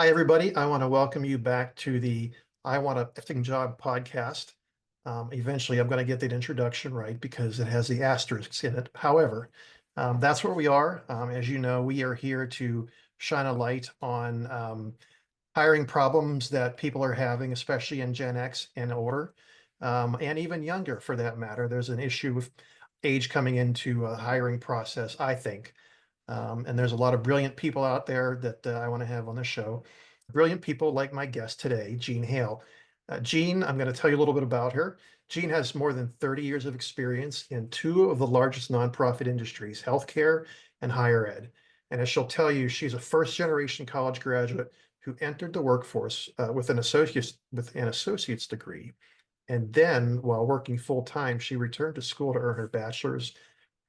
Hi, everybody. I want to welcome you back to the I Want a Effing Job podcast. Eventually, I'm going to get that introduction right because it has the asterisks in it. However, that's where we are. As you know, we are here to shine a light on hiring problems that people are having, especially in Gen X and older, and even younger for that matter. There's an issue with age coming into a hiring process, I think. And there's a lot of brilliant people out there that I want to have on the show. Brilliant people like my guest today, Jean Hale. Jean, I'm going to tell you a little bit about her. Jean has more than 30 years of experience in two of the largest nonprofit industries, healthcare and higher ed. And as she'll tell you, she's a first generation college graduate who entered the workforce with an associate's degree. And then, while working full time, she returned to school to earn her bachelor's,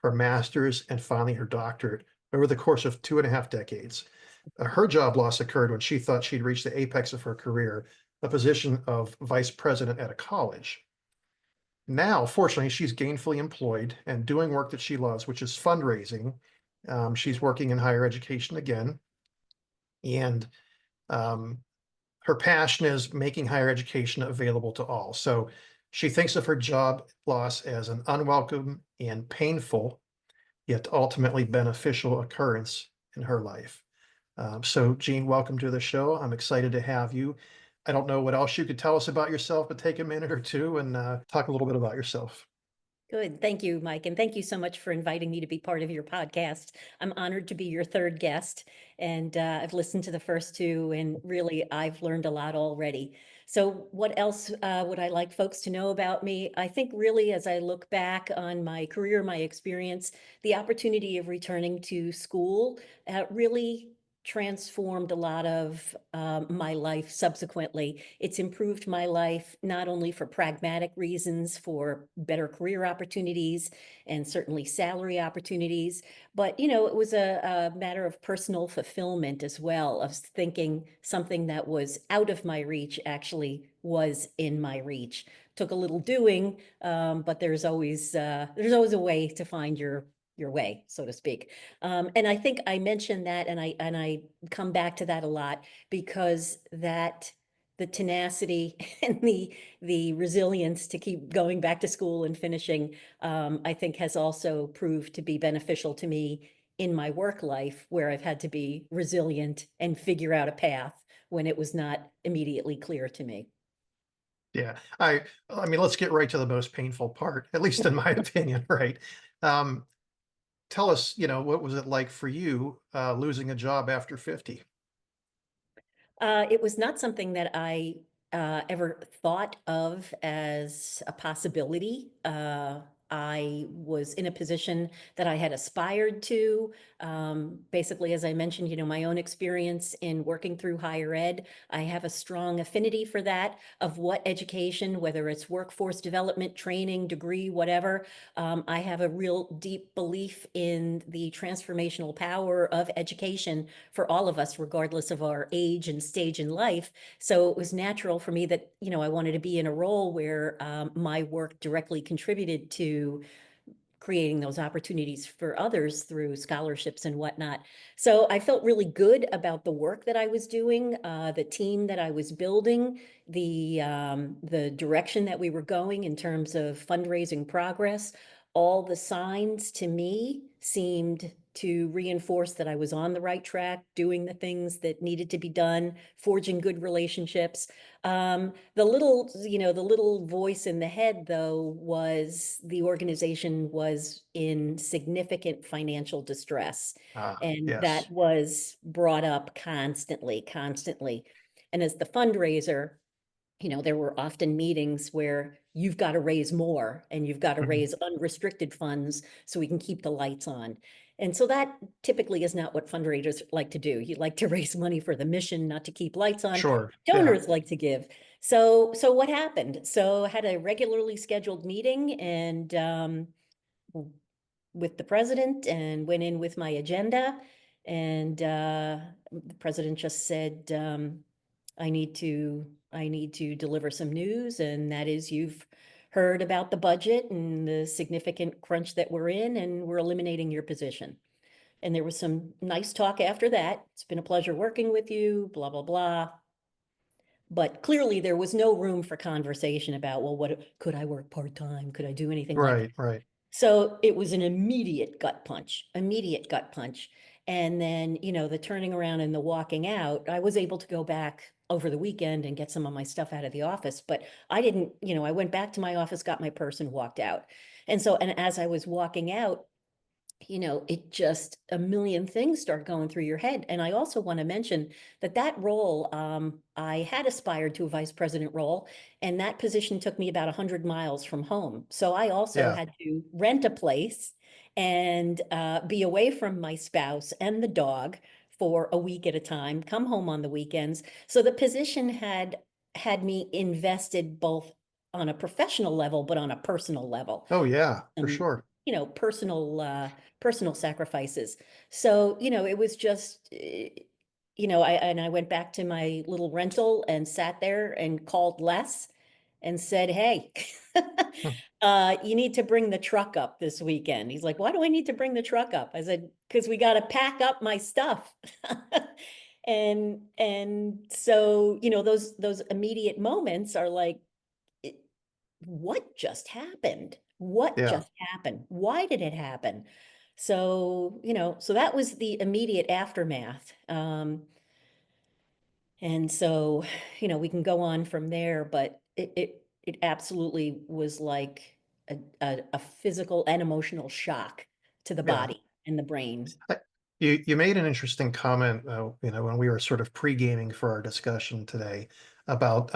her master's, and finally her doctorate over the course of 2.5 decades. Her job loss occurred when she thought she'd reached the apex of her career, a position of vice president at a college. Now, fortunately, she's gainfully employed and doing work that she loves, which is fundraising. She's working in higher education again, and um, her passion is making higher education available to all. So she thinks of her job loss as an unwelcome and painful, yet ultimately beneficial occurrence in her life. So, Jean, welcome to the show. I'm excited to have you. I don't know what else you could tell us about yourself, but take a minute or two and talk a little bit about yourself. Good. Thank you, Mike. And thank you so much for inviting me to be part of your podcast. I'm honored to be your third guest. And I've listened to the first two, and really, I've learned a lot already. So, what else would I like folks to know about me? I think, really, as I look back on my career, my experience, the opportunity of returning to school really transformed a lot of my life subsequently. It's improved my life not only for pragmatic reasons, for better career opportunities and certainly salary opportunities, but it was a matter of personal fulfillment as well, of thinking something that was out of my reach actually was in my reach. Took a little doing, but there's always a way to find your way, so to speak. And I think I mentioned that, and I come back to that a lot because the tenacity and the resilience to keep going back to school and finishing, I think has also proved to be beneficial to me in my work life, where I've had to be resilient and figure out a path when it was not immediately clear to me. Yeah, I mean, let's get right to the most painful part, at least in my opinion, right? Um, Tell us, what was it like for you losing a job after 50? It was not something that I ever thought of as a possibility. I was in a position that I had aspired to. Basically, as I mentioned, my own experience in working through higher ed, I have a strong affinity for that, of what education, whether it's workforce development, training, degree, whatever. I have a real deep belief in the transformational power of education for all of us, regardless of our age and stage in life. So it was natural for me that, I wanted to be in a role where my work directly contributed to creating those opportunities for others through scholarships and whatnot. So I felt really good about the work that I was doing, the team that I was building, the direction that we were going in terms of fundraising progress. All the signs to me seemed to reinforce that I was on the right track, doing the things that needed to be done, forging good relationships. The little voice in the head, though, was the organization was in significant financial distress. And Yes. that was brought up constantly, constantly. And as the fundraiser, there were often meetings where you've got to raise more and you've got to Mhm. raise unrestricted funds so we can keep the lights on. And so that typically is not what fundraisers like to do. You like to raise money for the mission, not to keep lights on. Sure. Yeah. Donors like to give. So what happened? So I had a regularly scheduled meeting and with the president, and went in with my agenda. And the president just said, I need to deliver some news, and that is, you've heard about the budget and the significant crunch that we're in, and we're eliminating your position. And there was some nice talk after that. It's been a pleasure working with you, blah, blah, blah. But clearly there was no room for conversation about, well, what could I work part-time? Could I do anything like that? Right, right. So it was an immediate gut punch, immediate gut punch. And then, the turning around and the walking out, I was able to go back over the weekend and get some of my stuff out of the office, but I didn't, I went back to my office, got my purse and walked out. And as I was walking out, it just a million things start going through your head. And I also want to mention that role, I had aspired to a vice president role, and that position took me about 100 miles from home. So I also Yeah. had to rent a place and be away from my spouse and the dog for a week at a time, come home on the weekends. So the position had me invested both on a professional level, but on a personal level. Oh yeah, for Um, sure. personal sacrifices. So, it was just, I went back to my little rental and sat there and called Les and said, hey, Hmm. you need to bring the truck up this weekend. He's like, why do I need to bring the truck up? I said, because we got to pack up my stuff. And so, those immediate moments are like, what just happened? What Yeah, just happened? Why did it happen? So, so that was the immediate aftermath. And so, we can go on from there, but it absolutely was like a physical and emotional shock to the yeah. body and the brain. I- you made an interesting comment, when we were sort of pre-gaming for our discussion today about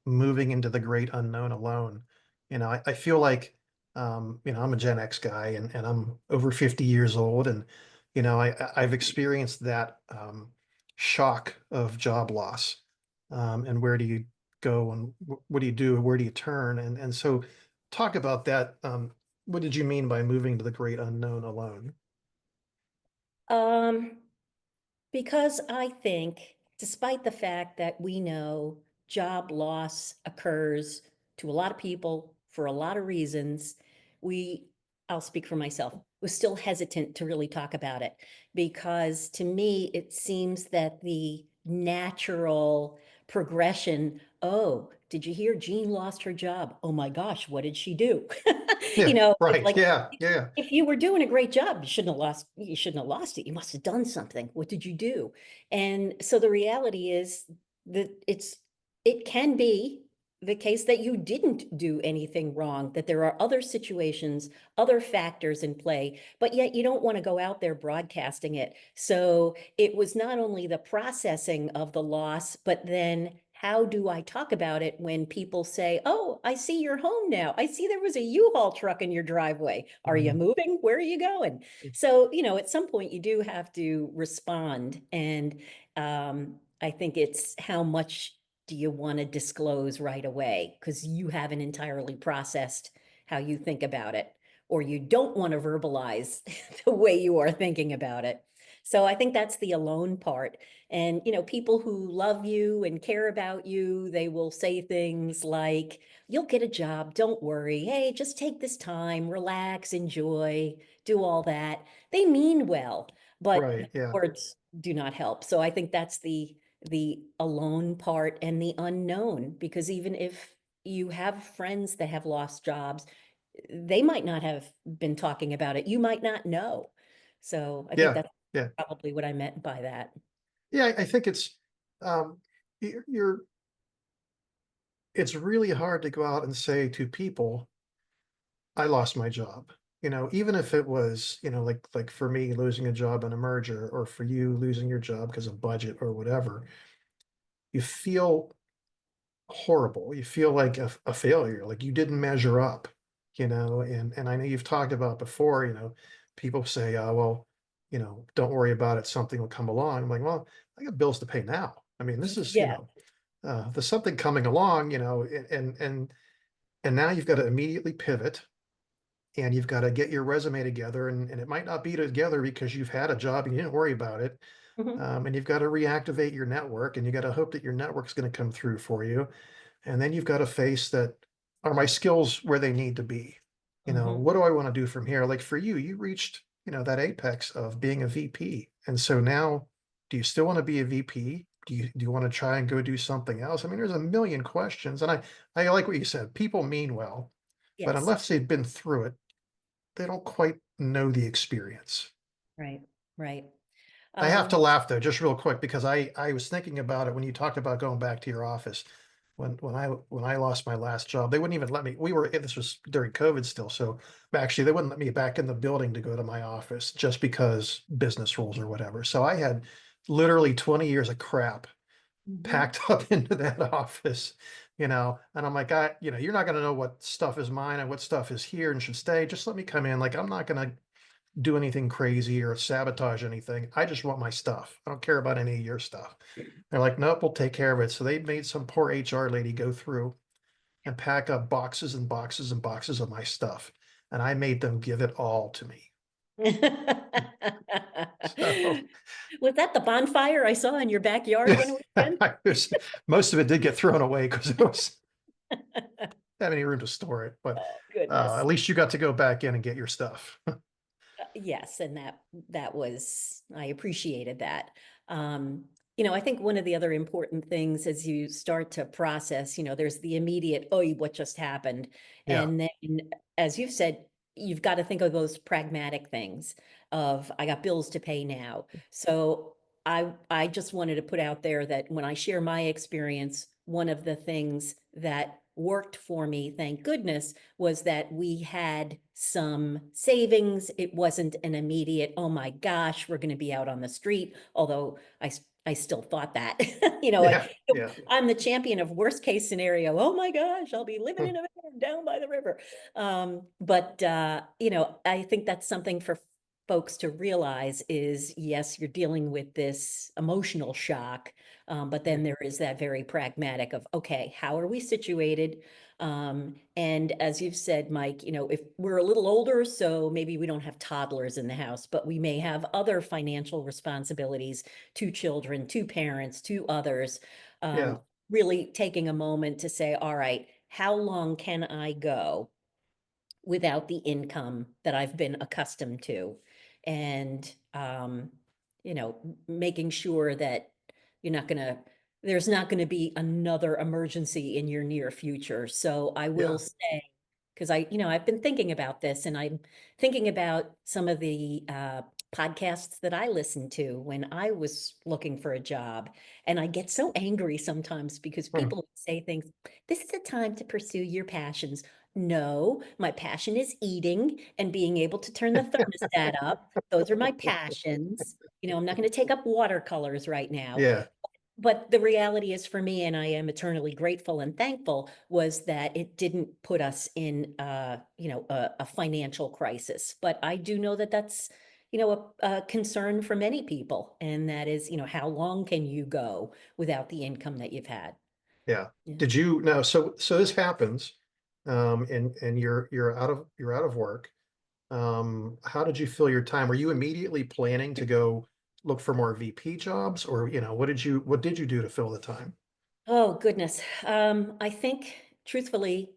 moving into the great unknown alone. I feel like I'm a Gen X guy and I'm over 50 years old, and I've experienced that shock of job loss. And where do you go and what do you do? Where do you turn? And so talk about that. What did you mean by moving to the great unknown alone? Um, Because I think, despite the fact that we know job loss occurs to a lot of people for a lot of reasons, we, I'll speak for myself, was still hesitant to really talk about it. Because to me, it seems that the natural progression, oh, did you hear Jean lost her job? Oh my gosh, what did she do? Yeah, It's right. like, Yeah, yeah, if you were doing a great job, you shouldn't have lost it. You must have done something. What did you do? And so the reality is that it can be the case that you didn't do anything wrong, that there are other situations, other factors in play, but yet you don't want to go out there broadcasting it. So it was not only the processing of the loss, but then how do I talk about it when people say, oh, I see you're home now. I see there was a U-Haul truck in your driveway. Are you mhm, moving? Where are you going? So, at some point you do have to respond. And I think it's how much do you want to disclose right away? Because you haven't entirely processed how you think about it, or you don't want to verbalize the way you are thinking about it. So I think that's the alone part. And, people who love you and care about you, they will say things like, you'll get a job, don't worry. Hey, just take this time, relax, enjoy, do all that. They mean well, but right. Yeah, words do not help. So I think that's the alone part and the unknown, because even if you have friends that have lost jobs, they might not have been talking about it. You might not know. So I think yeah, that's yeah, probably what I meant by that. yeah. I think um, you're. It's really hard to go out and say to people, "I lost my job." Even if it was, like for me losing a job in a merger, or for you losing your job because of budget or whatever, you feel horrible. You feel like a failure, like you didn't measure up, and I know you've talked about before, people say, well, don't worry about it, something will come along. I'm like, well, I got bills to pay now. I mean, this is, Yeah. there's something coming along, and now you've got to immediately pivot, and you've got to get your resume together, and it might not be together because you've had a job and you didn't worry about it. Mhm. And you've got to reactivate your network, and you got to hope that your network's going to come through for you. And then you've got to face that, are my skills where they need to be? Mhm. What do I want to do from here? Like for you, you reached that apex of being a VP. And so now, do you still want to be a VP? Do you want to try and go do something else? I mean, there's a million questions. And I like what you said. People mean well, but Yes, unless they've been through it, they don't quite know the experience. right, right. I have to Um, laugh though, just real quick, because I was thinking about it when you talked about going back to your office. When I lost my last job, they wouldn't even let me. This was during COVID still, so actually they wouldn't let me back in the building to go to my office just because business rules or whatever. So I had literally 20 years of crap mhm. packed up into that office, and I'm like, you're not going to know what stuff is mine and what stuff is here and should stay. Just let me come in. Like, I'm not going to do anything crazy or sabotage anything. I just want my stuff. I don't care about any of your stuff. They're like, nope, we'll take care of it. So they made some poor HR lady go through and pack up boxes and boxes and boxes of my stuff. And I made them give it all to me. So Was that the bonfire I saw in your backyard one weekend? I was, most of it did get thrown away because it was have any room to store it. But Oh, at goodness. least you got to go back in and get your stuff. Yes, and that was, I appreciated that. Um, I think one of the other important things as you start to process, there's the immediate, oh, what just happened? Yeah. And then, as you've said, you've got to think of those pragmatic things of I got bills to pay now. So I just wanted to put out there that when I share my experience, one of the things that worked for me, thank goodness, was that we had some savings. It wasn't an immediate, oh my gosh, we're going to be out on the street. Although I still thought that, Yeah. Yeah. I'm the champion of worst case scenario. Oh my gosh, I'll be living in a van down by the river. But I think that's something for folks to realize is yes, you're dealing with this emotional shock, but then there is that very pragmatic of, okay, how are we situated? And as you've said, Mike, if we're a little older, so maybe we don't have toddlers in the house, but we may have other financial responsibilities to children, to parents, to others. Yeah. Really taking a moment to say, all right, how long can I go without the income that I've been accustomed to? And, making sure that you're not going to, there's not going to be another emergency in your near future. So I will Yeah. say, because I've been thinking about this and I'm thinking about some of the podcasts that I listened to when I was looking for a job. And I get so angry sometimes because Hmm. people say things, this is the time to pursue your passions. No, my passion is eating and being able to turn the thermostat up. Those are my passions. I'm not going to take up watercolors right now. Yeah. But the reality is for me, and I am eternally grateful and thankful, was that it didn't put us in, a financial crisis. But I do know that that's, a concern for many people. And that is, how long can you go without the income that you've had? Yeah. Yeah. Did you no, so this happens, and you're out of work. How did you fill your time? Were you immediately planning to go look for more VP jobs, or what did you do to fill the time? Oh, goodness. I think truthfully,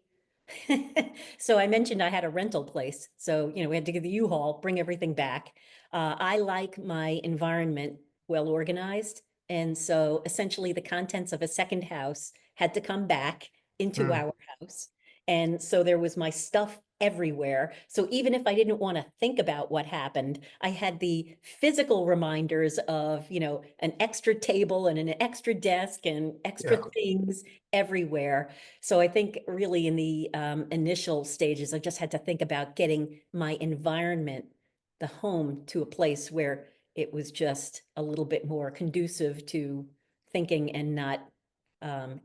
so I mentioned I had a rental place. So, we had to get the U-Haul, bring everything back. I like my environment well organized. And so essentially the contents of a second house had to come back into Hmm. our house. And so there was my stuff everywhere. So even if I didn't want to think about what happened, I had the physical reminders of, an extra table and an extra desk and extra Yeah. things everywhere. So I think really in the initial stages, I just had to think about getting my environment, the home, to a place where it was just a little bit more conducive to thinking and not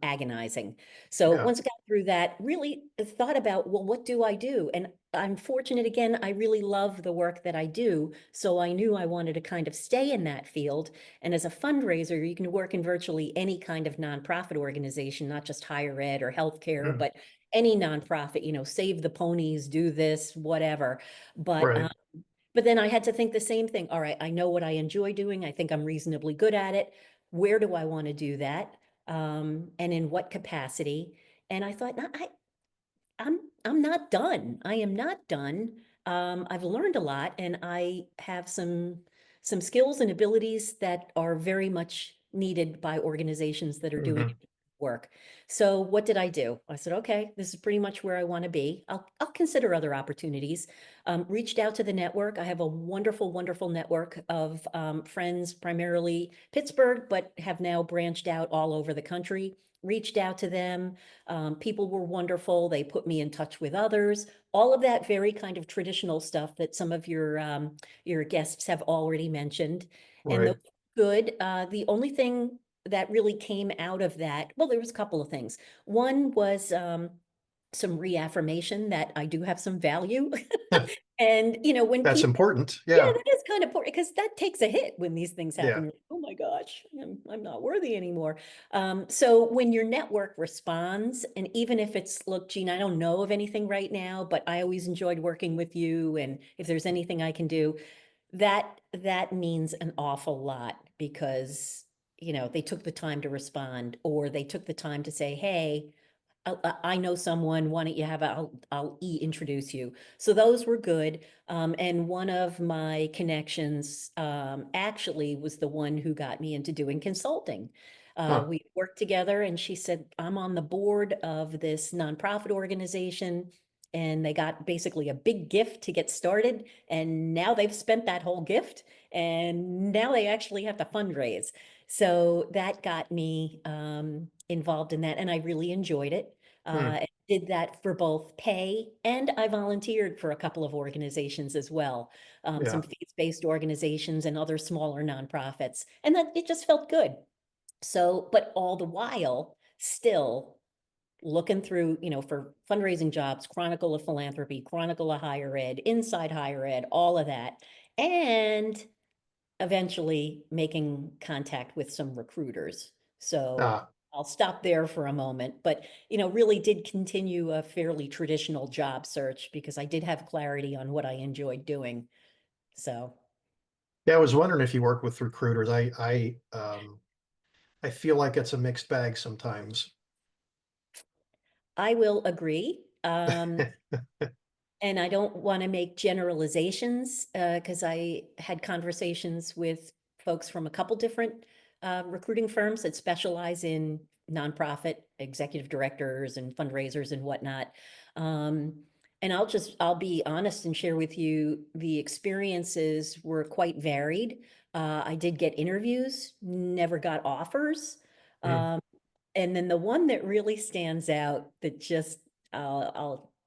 agonizing. So Yeah. once I got through that, really thought about, well, what do I do? And I'm fortunate again, I really love the work that I do. So I knew I wanted to kind of stay in that field. And as a fundraiser, you can work in virtually any kind of nonprofit organization, not just higher ed or healthcare, Hmm. but any nonprofit, save the ponies, do this, whatever. But Right. but then I had to think the same thing. All right, I know what I enjoy doing. I think I'm reasonably good at it. Where do I want to do that? And in what capacity? And I thought, no, I'm not done. I am not done. I've learned a lot, and I have some skills and abilities that are very much needed by organizations that are doing Hmm. work. So what did I do? I said, okay, this is pretty much where I want to be. I'll consider other opportunities. Reached out to the network. I have a wonderful, wonderful network of friends, primarily Pittsburgh, but have now branched out all over the country. Reached out to them. People were wonderful. They put me in touch with others. All of that very kind of traditional stuff that some of your guests have already mentioned. And those Right. were good. The only thing that really came out of that, well, there was a couple of things. One was some reaffirmation that I do have some value. And, when That's people, important. yeah, Yeah. that is kind of important because that takes a hit when these things Yeah. happen. You're like, oh my gosh, I'm not worthy anymore. So when your network responds, and even if it's, look, Jean, I don't know of anything right now, but I always enjoyed working with you. And if there's anything I can do, that means an awful lot because, they took the time to respond, or they took the time to say, hey, I know someone, why don't you have, I'll introduce you. So those were good. And one of my connections, actually was the one who got me into doing consulting. Huh. We worked together and she said, I'm on the board of this nonprofit organization. And they got basically a big gift to get started. And now they've spent that whole gift and now they actually have to fundraise. So that got me involved in that, and I really enjoyed it. Hmm. Did that for both pay, and I volunteered for a couple of organizations as well, some Yeah. faith-based organizations and other smaller nonprofits, and that it just felt good. So, but all the while, still looking through, for fundraising jobs, Chronicle of Philanthropy, Chronicle of Higher Ed, Inside Higher Ed, all of that. And eventually making contact with some recruiters. So Ah, I'll stop there for a moment, but really did continue a fairly traditional job search because I did have clarity on what I enjoyed doing. So yeah. I was wondering if you work with recruiters. I feel like it's a mixed bag sometimes. I will agree. And I don't want to make generalizations because I had conversations with folks from a couple different recruiting firms that specialize in nonprofit executive directors and fundraisers and whatnot. Um, and I'll be honest and share with you, the experiences were quite varied. I did get interviews, never got offers. Hmm. Um, and then the one that really stands out that just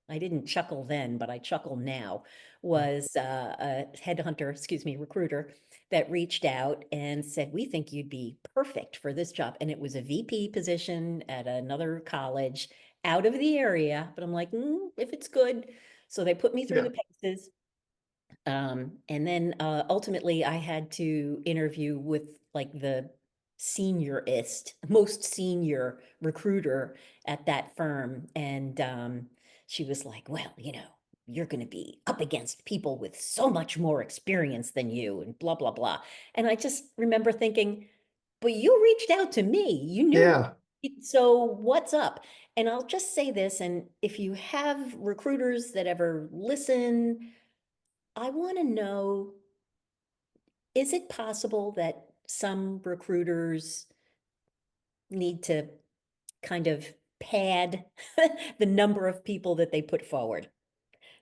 I didn't chuckle then, but I chuckle now, was a headhunter, excuse me, recruiter that reached out and said, we think you'd be perfect for this job. And it was a VP position at another college out of the area. But I'm like, if it's good. So they put me through Yeah. the paces. And then ultimately I had to interview with like the seniorist, most senior recruiter at that firm. And she was like, well, you're going to be up against people with so much more experience than you and blah, blah, blah. And I just remember thinking, but you reached out to me. You knew. Yeah. So what's up? And I'll just say this, and if you have recruiters that ever listen, I want to know, is it possible that some recruiters need to kind of pad the number of people that they put forward?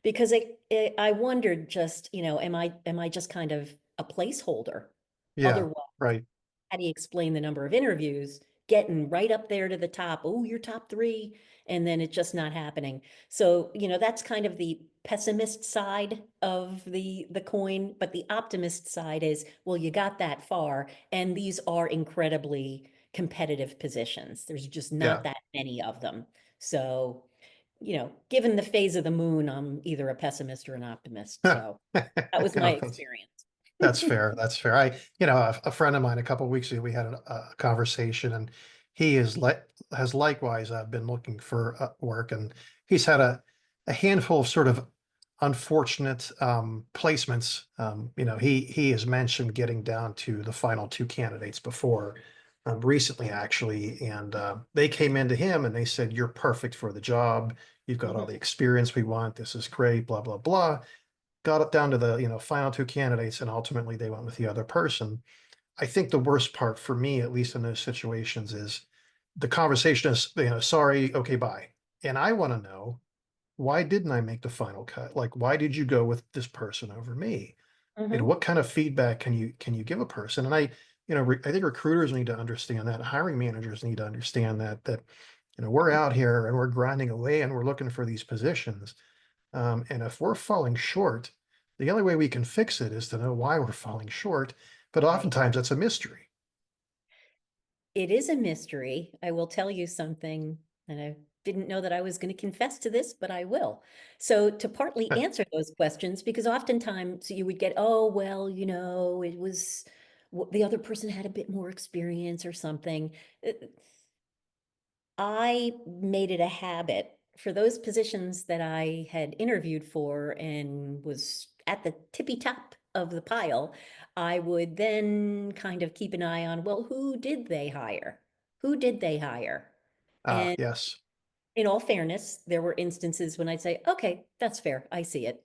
Because I wondered just, am I just kind of a placeholder? Yeah. Otherwise, Right. how do you explain the number of interviews getting right up there to the top? Oh, you're top three, and then it's just not happening. So, that's kind of the pessimist side of the coin, but the optimist side is, well, you got that far, and these are incredibly competitive positions. There's just not Yeah. that many of them. So, given the phase of the moon, I'm either a pessimist or an optimist. So that was my No, experience. that's fair. That's fair. A friend of mine a couple of weeks ago, we had a conversation, and he is like has likewise been looking for work, and he's had a handful of sort of unfortunate placements. He has mentioned getting down to the final two candidates before recently, actually, and they came into him and they said, "You're perfect for the job. You've got all the Mhm. experience we want. This is great. Blah blah blah." got it down to the, final two candidates and ultimately they went with the other person. I think the worst part for me, at least in those situations, is the conversation is, sorry, okay, bye. And I want to know, why didn't I make the final cut? Like, why did you go with this person over me? Mhm. What kind of feedback can you give a person? And I think recruiters need to understand that. Hiring managers need to understand that we're out here and we're grinding away and we're looking for these positions. And if we're falling short, the only way we can fix it is to know why we're falling short. But Right. oftentimes it's a mystery. It is a mystery. I will tell you something, and I didn't know that I was going to confess to this, but I will. So, to partly answer those questions, because oftentimes you would get, oh, well, it was the other person had a bit more experience or something. Uh, I made it a habit for those positions that I had interviewed for and was at the tippy top of the pile. I would then kind of keep an eye on, well, who did they hire? Who did they hire? And Yes. in all fairness, there were instances when I'd say, okay, that's fair. I see it.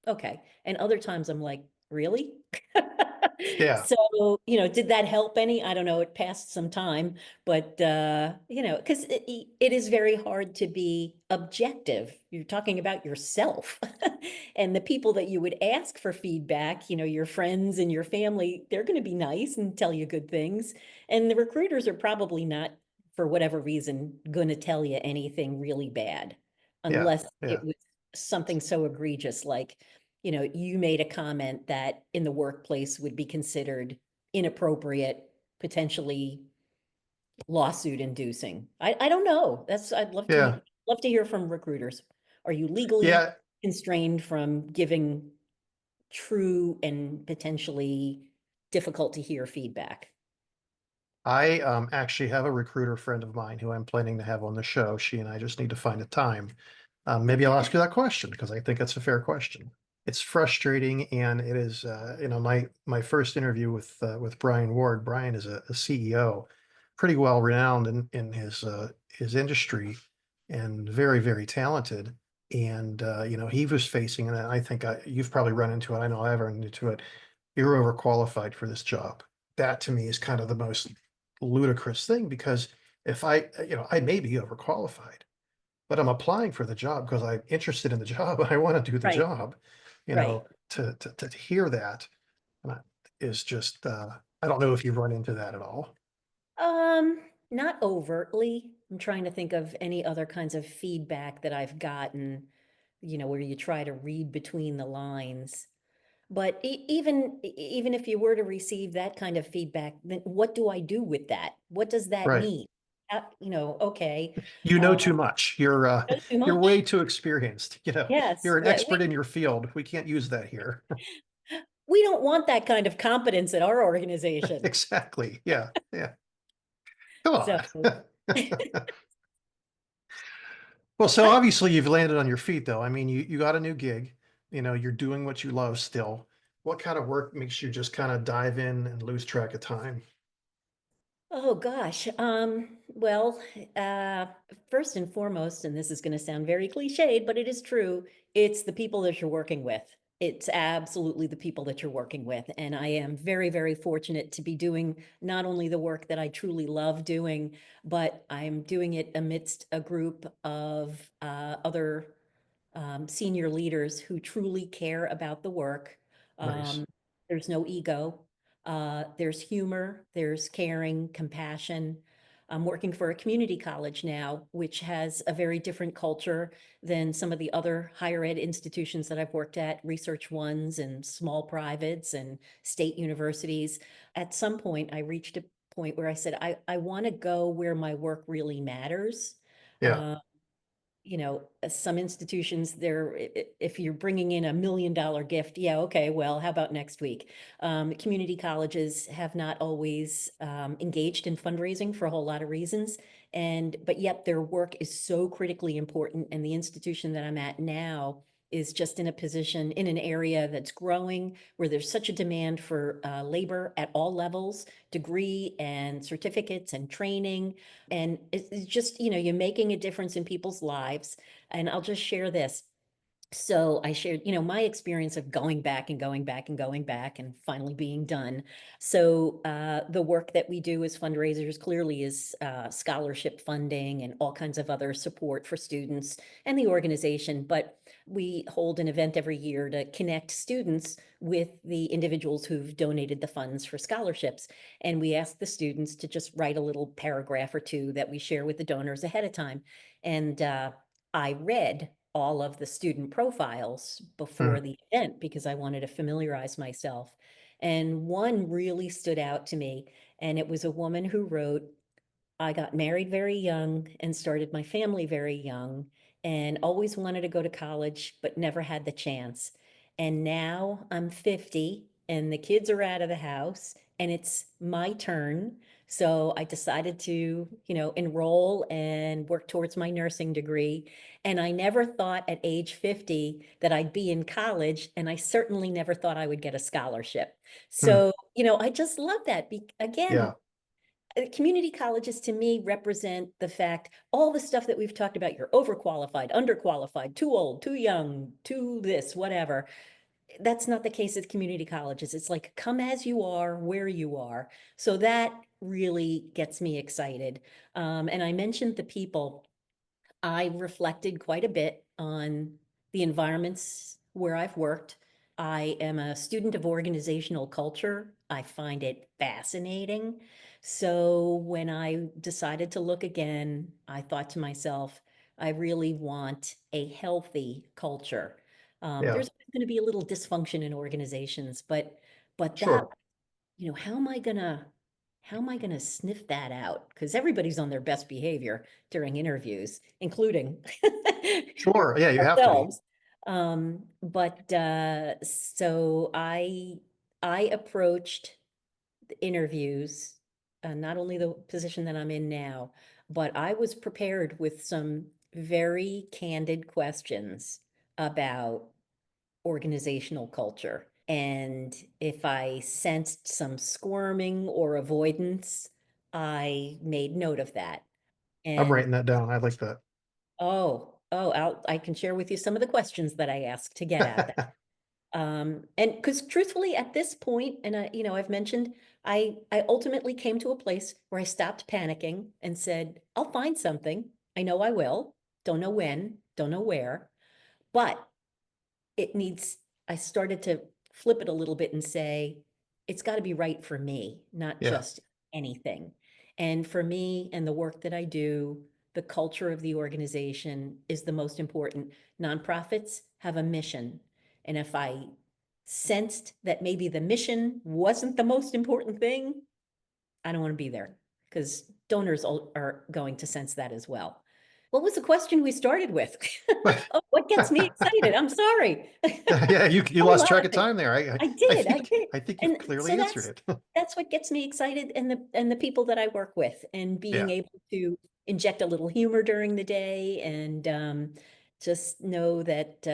Okay. And other times I'm like, really? Yeah. So, did that help any? I don't know. It passed some time, but, because it is very hard to be objective. You're talking about yourself and the people that you would ask for feedback, your friends and your family, they're going to be nice and tell you good things. And the recruiters are probably not, for whatever reason, going to tell you anything really bad Yeah. unless it Yeah. was something so egregious like, you made a comment that in the workplace would be considered inappropriate, potentially lawsuit inducing. I don't know. I'd Yeah. love to hear from recruiters. Are you legally Yeah. constrained from giving true and potentially difficult to hear feedback? I actually have a recruiter friend of mine who I'm planning to have on the show. She and I just need to find a time. Maybe I'll ask you that question because I think it's a fair question. It's frustrating, and it is, my first interview with Brian Ward. Brian is a CEO, pretty well renowned in his industry, and very very talented. And he was facing, and I think you've probably run into it. I know I've run into it. You're overqualified for this job. That to me is kind of the most ludicrous thing because if I may be overqualified, but I'm applying for the job because I'm interested in the job and I want to do the Right, job, right. to hear that uh, is just, I don't know if you run into that at all. Um, Not overtly. I'm trying to think of any other kinds of feedback that I've gotten, where you try to read between the lines. But even if you were to receive that kind of feedback, then what do I do with that? What does that Right. mean? Okay, You know uh, too much. not too You're way much. too experienced. Yes, You're an yeah, expert in your field. We can't use that here. we don't want that kind of competence at our organization. Exactly. Yeah. Yeah. Come So, on. Well, so I, obviously you've landed on your feet though. I mean, you got a new gig, you're doing what you love still. What kind of work makes you just kind of dive in and lose track of time? oh gosh. Well, uh, first and foremost, and this is going to sound very cliched, but it is true, it's the people that you're working with. It's absolutely the people that you're working with. And I am very, very fortunate to be doing not only the work that I truly love doing, but I'm doing it amidst a group of other senior leaders who truly care about the work. Nice. Um, there's no ego. There's humor, there's caring, compassion. I'm working for a community college now, which has a very different culture than some of the other higher ed institutions that I've worked at, research ones and small privates and state universities. At some point, I reached a point where I said, I want to go where my work really matters. Yeah. Uh, some institutions there, if you're bringing in $1 million gift, yeah, okay, well, how about next week? Community colleges have not always engaged in fundraising for a whole lot of reasons. But yet their work is so critically important. And the institution that I'm at now is just in a position in an area that's growing where there's such a demand for labor at all levels, degree and certificates and training. And it's just, you're making a difference in people's lives. And I'll just share this. So I shared, my experience of going back and going back and going back and finally being done. So the work that we do as fundraisers clearly is scholarship funding and all kinds of other support for students and the organization. But we hold an event every year to connect students with the individuals who've donated the funds for scholarships. And we ask the students to just write a little paragraph or two that we share with the donors ahead of time. And I read all of the student profiles before Mm, the event because I wanted to familiarize myself. And one really stood out to me, and it was a woman who wrote, I got married very young and started my family very young and always wanted to go to college, but never had the chance. And now I'm 50 and the kids are out of the house and it's my turn. So I decided to, enroll and work towards my nursing degree. And I never thought at age 50 that I'd be in college. And I certainly never thought I would get a scholarship. mm, So, I just love that. Again, yeah. community colleges to me represent the fact, all the stuff that we've talked about, you're overqualified, underqualified, too old, too young, too this, whatever. That's not the case at community colleges. It's like, come as you are, where you are. So that really gets me excited. And I mentioned the people. I reflected quite a bit on the environments where I've worked. I am a student of organizational culture. I find it fascinating. So when I decided to look again, I thought to myself, I really want a healthy culture. Yeah. There's going to be a little dysfunction in organizations, but that, Sure. how am I gonna sniff that out? Because everybody's on their best behavior during interviews, including Sure. Yeah, you have to be. ourselves. But so I approached the interviews, not only the position that I'm in now, but I was prepared with some very candid questions about organizational culture. And if I sensed some squirming or avoidance, I made note of that. I'm And writing that down. I like I can share with you some of the questions that I asked to get at that. that. And because truthfully, at this point, and I've mentioned, I ultimately came to a place where I stopped panicking and said, I'll find something. I know I will. Don't know when, don't know where, but it needs, I started to flip it a little bit and say, it's got to be right for me, not Yeah. just anything. And for me and the work that I do, the culture of the organization is the most important. Nonprofits have a mission. And if I sensed that maybe the mission wasn't the most important thing, I don't want to be there because donors are going to sense that as well. What was the question we started with? Oh, what gets me excited? I'm sorry. Yeah, you A lost lot track of of things. time there. I did, I did. I think you've And clearly so answered that's it. that's what gets me excited, and the people that I work with, and being Yeah. able to inject a little humor during the day, and just know that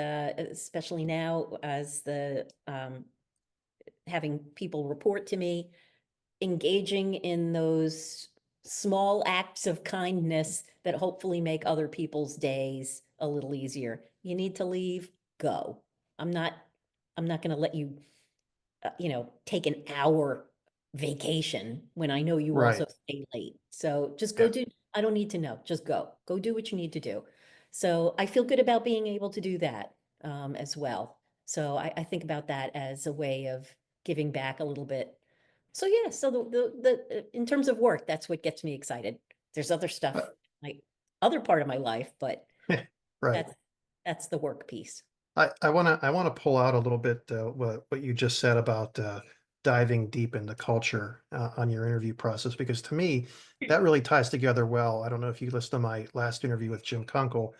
especially now as the having people report to me, engaging in those small acts of kindness that hopefully make other people's days a little easier. You need to leave, go. I'm not I'm not going to let you take an hour vacation when I know you also Right. stay late. So just go Yeah. do, I don't need to know, just go. Go do what you need to do. So I feel good about being able to do that as well. So I think about that as a way of giving back a little bit. So yeah, so in terms of work, that's what gets me excited. There's other Uh, stuff, like other part of my life, but Right. that's that's the work piece. I wanna pull out a little bit what you just said about diving deep into culture on your interview process, because to me that really ties together well. I don't know if you listened to my last interview with Jim Kunkel.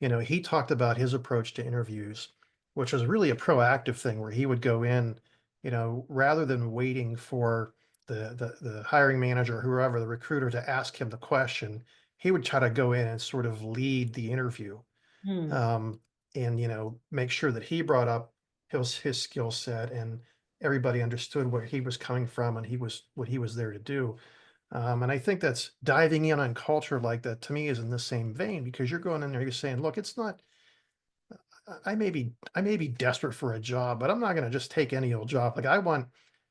He talked about his approach to interviews, which was really a proactive thing where he would go in, rather than waiting for the hiring manager, whoever, the recruiter, to ask him the question. He would try to go in and sort of lead the interview, Hmm. um, and make sure that he brought up his skill set, and everybody understood where he was coming from, and he was what he was there to do. And I think that's diving in on culture like that to me is in the same vein, because you're going in there, you're saying, look, it's not. I may be desperate for a job, but I'm not gonna just take any old job. Like I want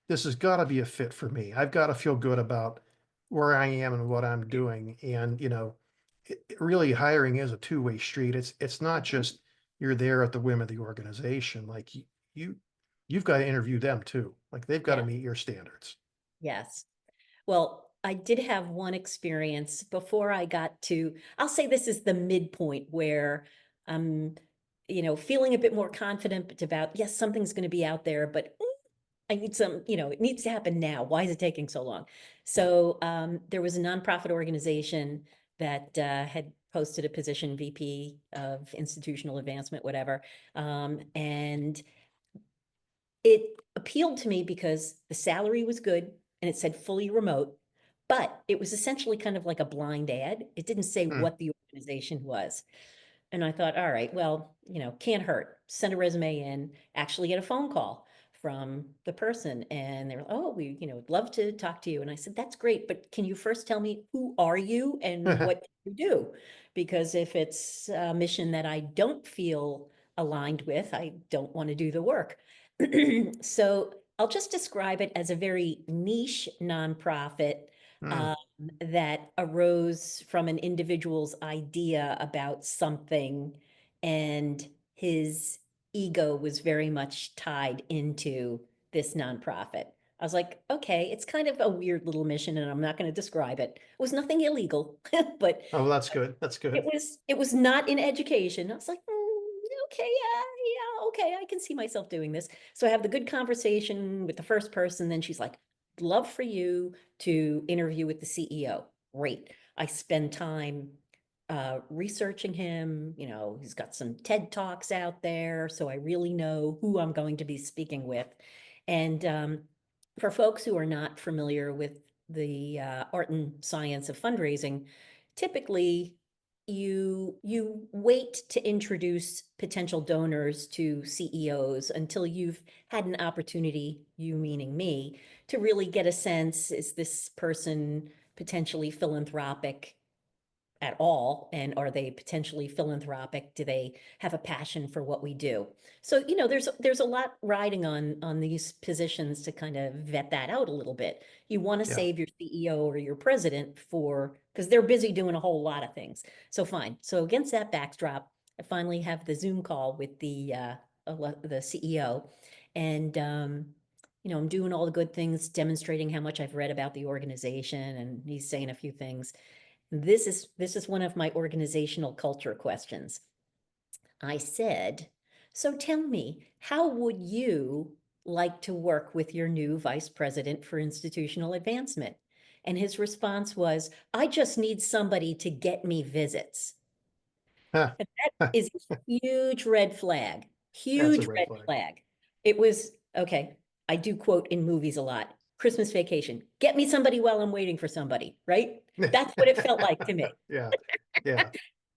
this has got to be a fit for me. I've got to feel good about where I am and what I'm doing. And really hiring is a two-way street. It's not just you're there at the whim of the organization. Like you you've got to interview them too. Like they've got to Yeah, meet your standards. yes. Well, I did have one experience before I got to, I'll say this is the midpoint where I'm, feeling a bit more confident about, yes, something's going to be out there, but I need some, it needs to happen now. Why is it taking so long? So there was a nonprofit organization that had posted a position, VP of institutional advancement, whatever. And it appealed to me because the salary was good and it said fully remote, but it was essentially kind of like a blind ad. It didn't say Hmm. what the organization was. And I thought, all right, well, can't hurt. Send a resume in, actually get a phone call from the person. And they're, oh, we, would love to talk to you. And I said, that's great, but can you first tell me who are you and what do you do? Because if it's a mission that I don't feel aligned with, I don't want to do the work. So I'll just describe it as a very niche nonprofit Hmm. um, that arose from an individual's idea about something, and his ego was very much tied into this nonprofit. I was like, okay, it's kind of a weird little mission, and I'm not going to describe it. It was nothing illegal, but Oh, that's good. That's it good. was it was not in education. I was like, okay, yeah, okay, I can see myself doing this. So I have the good conversation with the first person. Then she's like, love for you to interview with the CEO. Great. I spend time researching him. He's got some TED Talks out there, so I really know who I'm going to be speaking with. And for folks who are not familiar with the art and science of fundraising, typically you wait to introduce potential donors to CEOs until you've had an opportunity, you meaning me, to really get a sense, is this person potentially philanthropic at all? And are they potentially philanthropic? Do they have a passion for what we do? So, there's a lot riding on these positions to kind of vet that out a little bit. You want to Yeah. save your CEO or your president for, because they're busy doing a whole lot of things. So fine. So against that backdrop, I finally have the Zoom call with the CEO, and I'm doing all the good things, demonstrating how much I've read about the organization, and he's saying a few things. This is one of my organizational culture questions. I said, so tell me, how would you like to work with your new vice president for institutional advancement? And his response was, I just need somebody to get me visits. Huh. And that Huh. is a huge red flag, That's a huge red red flag. flag. It was, okay, I do quote in movies a lot, Christmas Vacation, get me somebody while I'm waiting for somebody, right? That's what it felt like to me. Yeah. Yeah.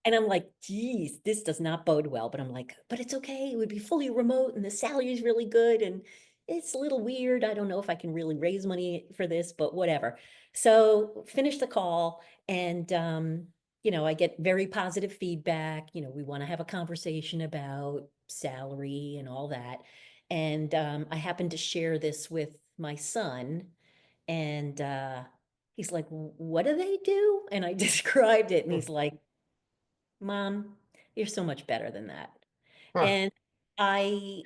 And I'm like, geez, this does not bode well. But I'm like, but it's okay. It would be fully remote and the salary is really good. And it's a little weird. I don't know if I can really raise money for this, but whatever. So finish the call, and I get very positive feedback. We want to have a conversation about salary and all that. And I happened to share this with my son, and he's like, what do they do? And I described it, and he's like, Mom, you're so much better than that. Huh. And I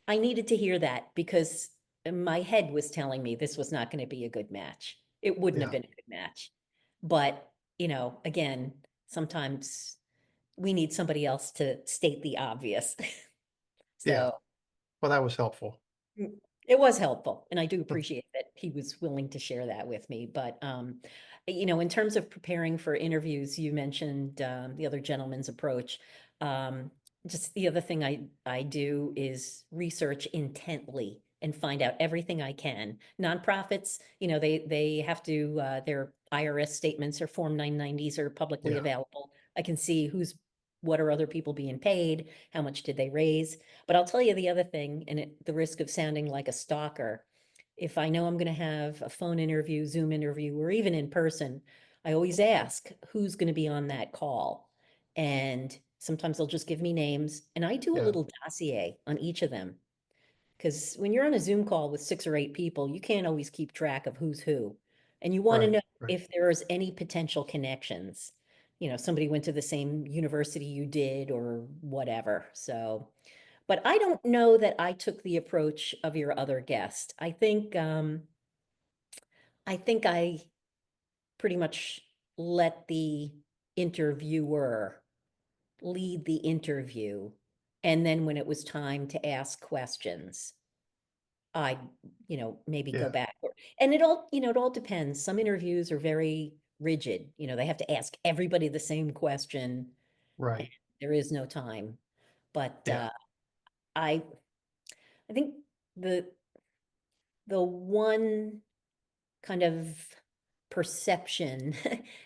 I needed to hear that because my head was telling me this was not going to be a good match. It wouldn't have Yeah. been a good match. But, again, sometimes we need somebody else to state the obvious. Yeah. So Well, that was helpful. it was helpful, and I do appreciate that he was willing to share that with me. But in terms of preparing for interviews, you mentioned the other gentleman's approach. Um, just the other thing I do is research intently and find out everything I can. Nonprofits, they have to their IRS statements or Form 990s are publicly Yeah. available. I can see what are other people being paid, how much did they raise. But I'll tell you the other thing, and the risk of sounding like a stalker, if I know I'm going to have a phone interview, Zoom interview, or even in person, I always ask who's going to be on that call. And Sometimes they'll just give me names, and I do a Yeah. little dossier on each of them. Because when you're on a Zoom call with 6 or 8 people, you can't always keep track of who's who. And you want to Right. know Right. if there is any potential connections. Somebody went to the same university you did or whatever. So, but I don't know that I took the approach of your other guest. I think I pretty much let the interviewer lead the interview. And then when it was time to ask questions, I, maybe go Yeah. back. And it all depends. Some interviews are very rigid. They have to ask everybody the same question. And Right. there is no time. But Yeah. I I think the the one kind of perception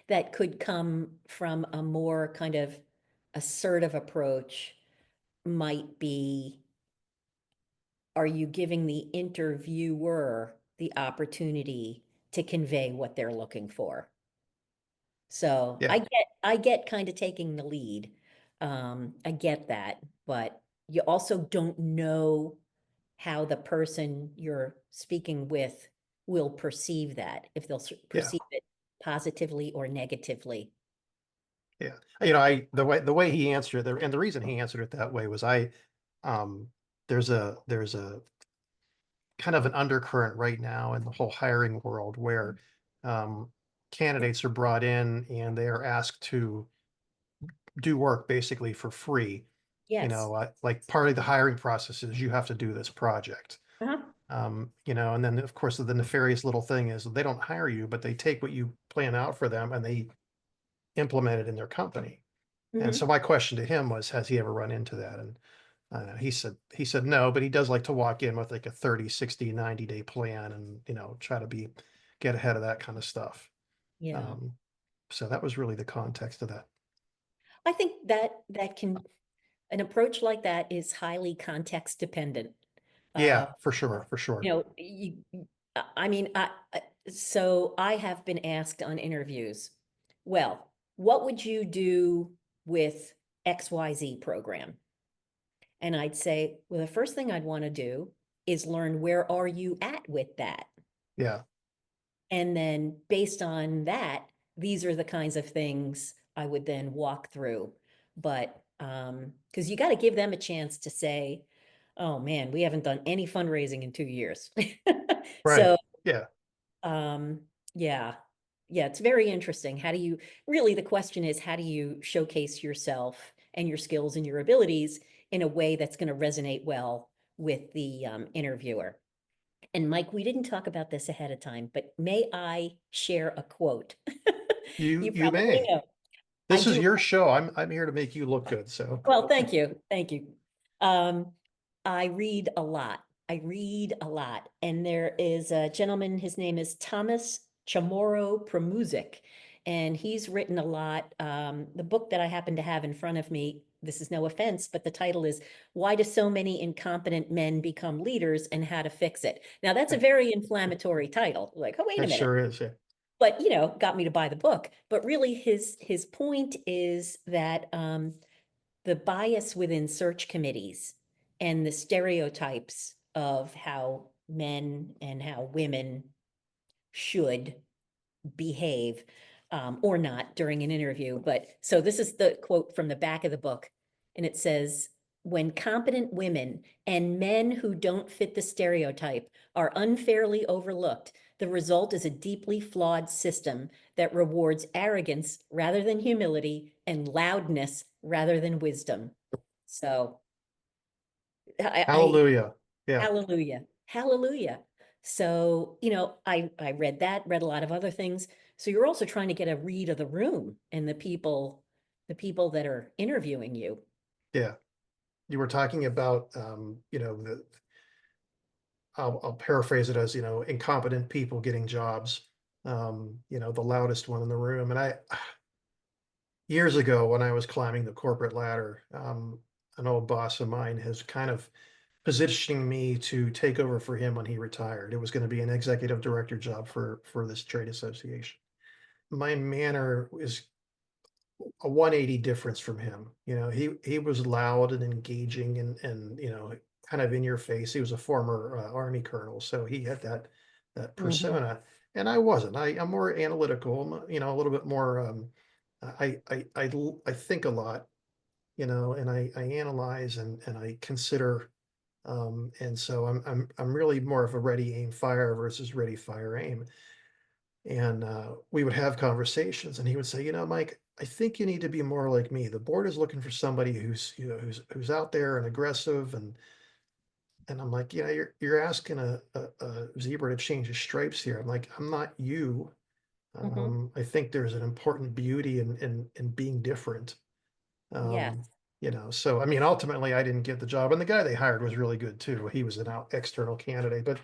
that could come from a more kind of assertive approach might be, are you giving the interviewer the opportunity to convey what they're looking for? So Yeah. I get kind of taking the lead. I get that, but you also don't know how the person you're speaking with will perceive that, if they'll Yeah. perceive it positively or negatively. Yeah. The way he answered it, and the reason he answered it that way was um there's a kind of an undercurrent right now in the whole hiring world where um candidates are brought in and they are asked to do work basically for free. Yes. Like part of the hiring process is you have to do this project. Uh-huh. And then of course the nefarious little thing is they don't hire you, but they take what you plan out for them and they implement it in their company. And so Hmm. my question to him was, has he ever run into that? And he said no, but he does like to walk in with like a 30, 60, 90-day plan and, try to get ahead of that kind of stuff. Yeah. Um, so that was really the context of that. I think that an approach like that is highly context dependent. Uh, Yeah, for sure, for sure. I mean, so I have been asked on interviews, well, what would you do with XYZ program? And I'd say, well, the first thing I'd want to do is learn, where are you at with that? Yeah, And then based on that, these are the kinds of things I would then walk through. But because you got to give them a chance to say, oh man, we haven't done any fundraising in 2 years. right. So Yeah, um, yeah, yeah, it's very interesting. How do you really, the question is, how do you showcase yourself and your skills and your abilities in a way that's going to resonate well with the interviewer? And Mike, we didn't talk about this ahead of time, but may I share a quote? you You you probably may. know. I This is do. your show. I'm here to make you look good. So Well, thank you. Thank you. Um, I read a lot. I read a lot. And there is a gentleman, his name is Thomas Chamorro Premuzic, and he's written a lot. The book that I happen to have in front of me, this is no offense, but the title is Why Do So Many Incompetent Men Become Leaders and How to Fix It? Now, that's a very inflammatory title. Like, oh, wait a it minute. sure is. Yeah, But, got me to buy the book. But really, his point is that the bias within search committees and the stereotypes of how men and how women should behave, or not during an interview. But so this is the quote from the back of the book. And it says, when competent women and men who don't fit the stereotype are unfairly overlooked, the result is a deeply flawed system that rewards arrogance rather than humility and loudness rather than wisdom. So I hallelujah. Yeah, hallelujah, hallelujah. So, I read that, read a lot of other things. So you're also trying to get a read of the room and the people that are interviewing you. yeah. You were talking about I'll paraphrase it as, incompetent people getting jobs. The loudest one in the room. And years ago when I was climbing the corporate ladder, an old boss of mine has kind of positioning me to take over for him when he retired. It was going to be an executive director job for this trade association. My manner is a 180 difference from him. He was loud and engaging and kind of in your face. He was a former Army colonel, so he had that Mhm. persona, and I wasn't. I'm more analytical. A little bit more. I think a lot, and I analyze and I consider. And so I'm really more of a ready aim fire versus ready fire aim. And we would have conversations, and he would say, Mike, I think you need to be more like me. The board is looking for somebody who's out there and aggressive, and I'm like, you're asking a zebra to change his stripes here. I'm like, I'm not you. Mhm. I think there's an important beauty in being different. Um, Yes. so I mean, ultimately, I didn't get the job, and the guy they hired was really good too. He was an external candidate, but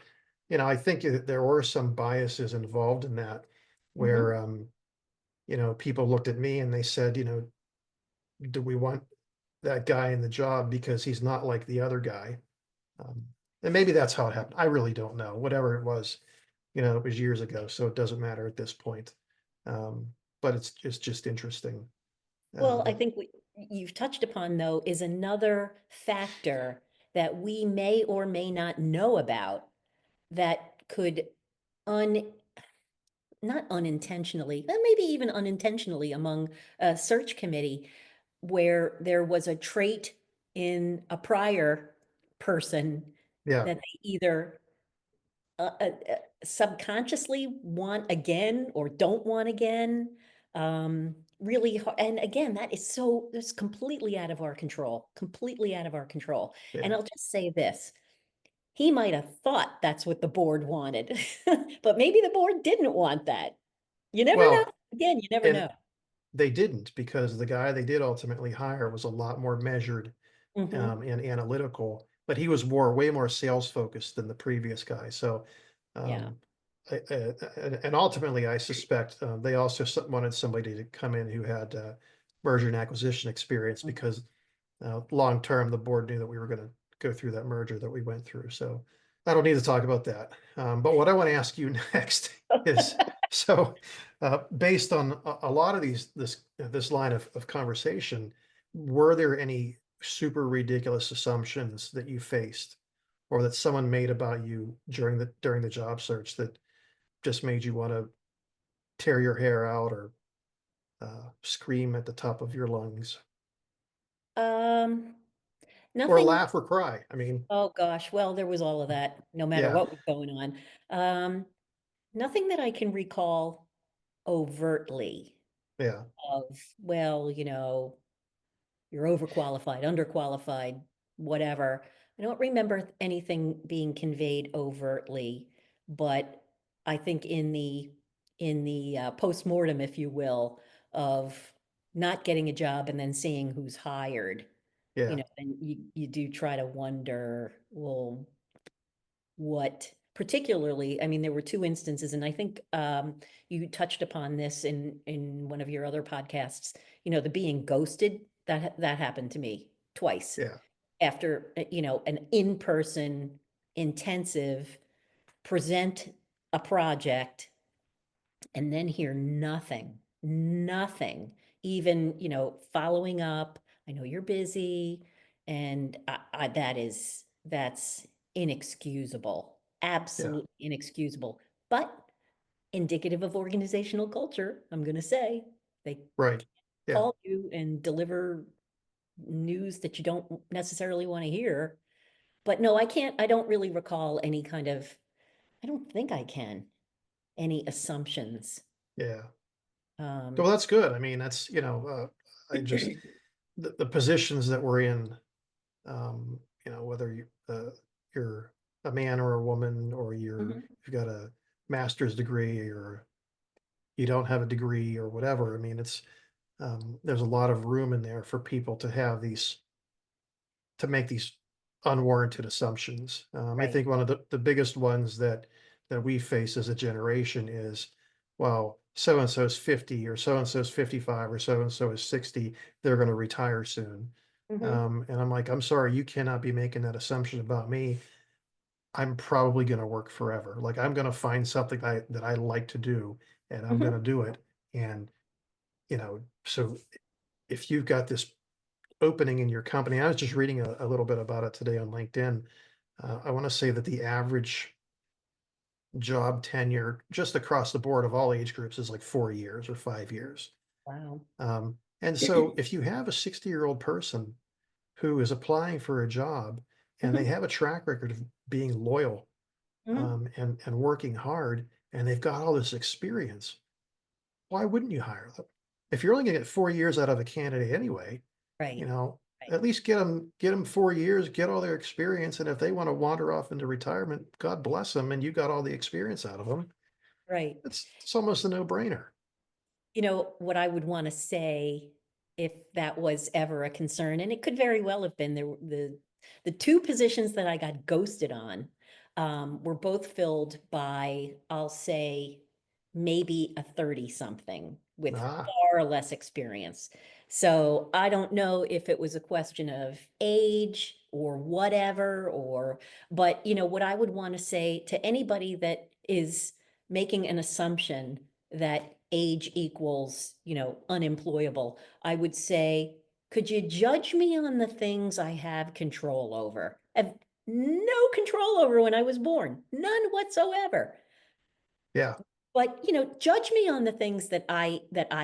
I think there were some biases involved in that, where Mhm. people looked at me and they said, do we want that guy in the job because he's not like the other guy? Um, and maybe that's how it happened. I really don't know. Whatever it was, it was years ago, so it doesn't matter at this point. Um, but it's just interesting. Well, I That think what you've touched upon, though, is another factor that we may or may not know about that could un not unintentionally, but maybe even unintentionally among a search committee, where there was a trait in a prior person Yeah, that they either subconsciously want again or don't want again. Really, and again, that's completely out of our control, completely out of our control. And yeah. I'll just say this, he might have thought that's what the board wanted, but maybe the board didn't want that. You never know. Well, Again, you never and know. they didn't, because the guy they did ultimately hire was a lot more measured Hmm. and analytical, but he was way more sales focused than the previous guy. So, Yeah. um, and ultimately, I suspect they also wanted somebody to come in who had merger and acquisition experience, Mhm. because long term, the board knew that we were going to go through that merger that we went through. So I don't need to talk about that. But what I want to ask you next is, so based on a lot of this line of conversation, were there any super ridiculous assumptions that you faced or that someone made about you during the job search that just made you want to tear your hair out or scream at the top of your lungs Um, or Nothing. laugh or cry? I mean, Oh gosh, well, there was all of that, no matter yeah, what was going on. Um, Nothing that I can recall overtly yeah, of, well, you're overqualified, underqualified, whatever. I don't remember anything being conveyed overtly, but I think in the postmortem, if you will, of not getting a job and then seeing who's hired, yeah, and you do try to wonder, well, what particularly, I mean, there were two instances, and I think you touched upon this in one of your other podcasts, the being ghosted, that happened to me twice yeah, after, an in-person intensive present a project and then hear nothing, nothing, even, following up. I know you're busy, and that's inexcusable, yeah, absolutely inexcusable, but indicative of organizational culture, I'm gonna say. They right. Yeah, call you and deliver news that you don't necessarily want to hear. But no, I don't really recall any kind of, I don't think I can, any assumptions. yeah. Well, Um, that's good. I mean, that's, I just, the positions that we're in, whether you're a man or a woman, or mhm, you've got a master's degree or you don't have a degree or whatever. I mean, there's a lot of room in there for people to make these unwarranted assumptions. I right. think one of the biggest ones that we face as a generation is, well, so and so's 50 or so and so's 55 or so and so is 60. They're going to retire soon. Mhm, And I'm like, I'm sorry, you cannot be making that assumption about me. I'm probably going to work forever. Like, I'm going to find something that I like to do, and I'm going mhm. to do it. And so if you've got this opening in your company, I was just reading a little bit about it today on LinkedIn. I want to say that the average job tenure just across the board of all age groups is like 4 years or 5 years. Wow. And so if you have a 60-year-old person who is applying for a job and they Mhm, have a track record of being loyal, mhm. and working hard, and they've got all this experience, why wouldn't you hire them? If you're only gonna get 4 years out of a candidate anyway, Right, right, at least get them 4 years, get all their experience, and if they wanna wander off into retirement, God bless them, and you got all the experience out of them. right. It's almost a no-brainer. You know, what I would wanna say, if that was ever a concern, and it could very well have been, the 2 positions that I got ghosted on, were both filled by, I'll say, maybe a 30-something with Ah, far less experience. So, I don't know if it was a question of age or whatever, but, what I would wanna say to anybody that is making an assumption that age equals, unemployable, I would say, could you judge me on the things I have control over? I have no control over when I was born, none whatsoever. yeah, But, judge me on the things that I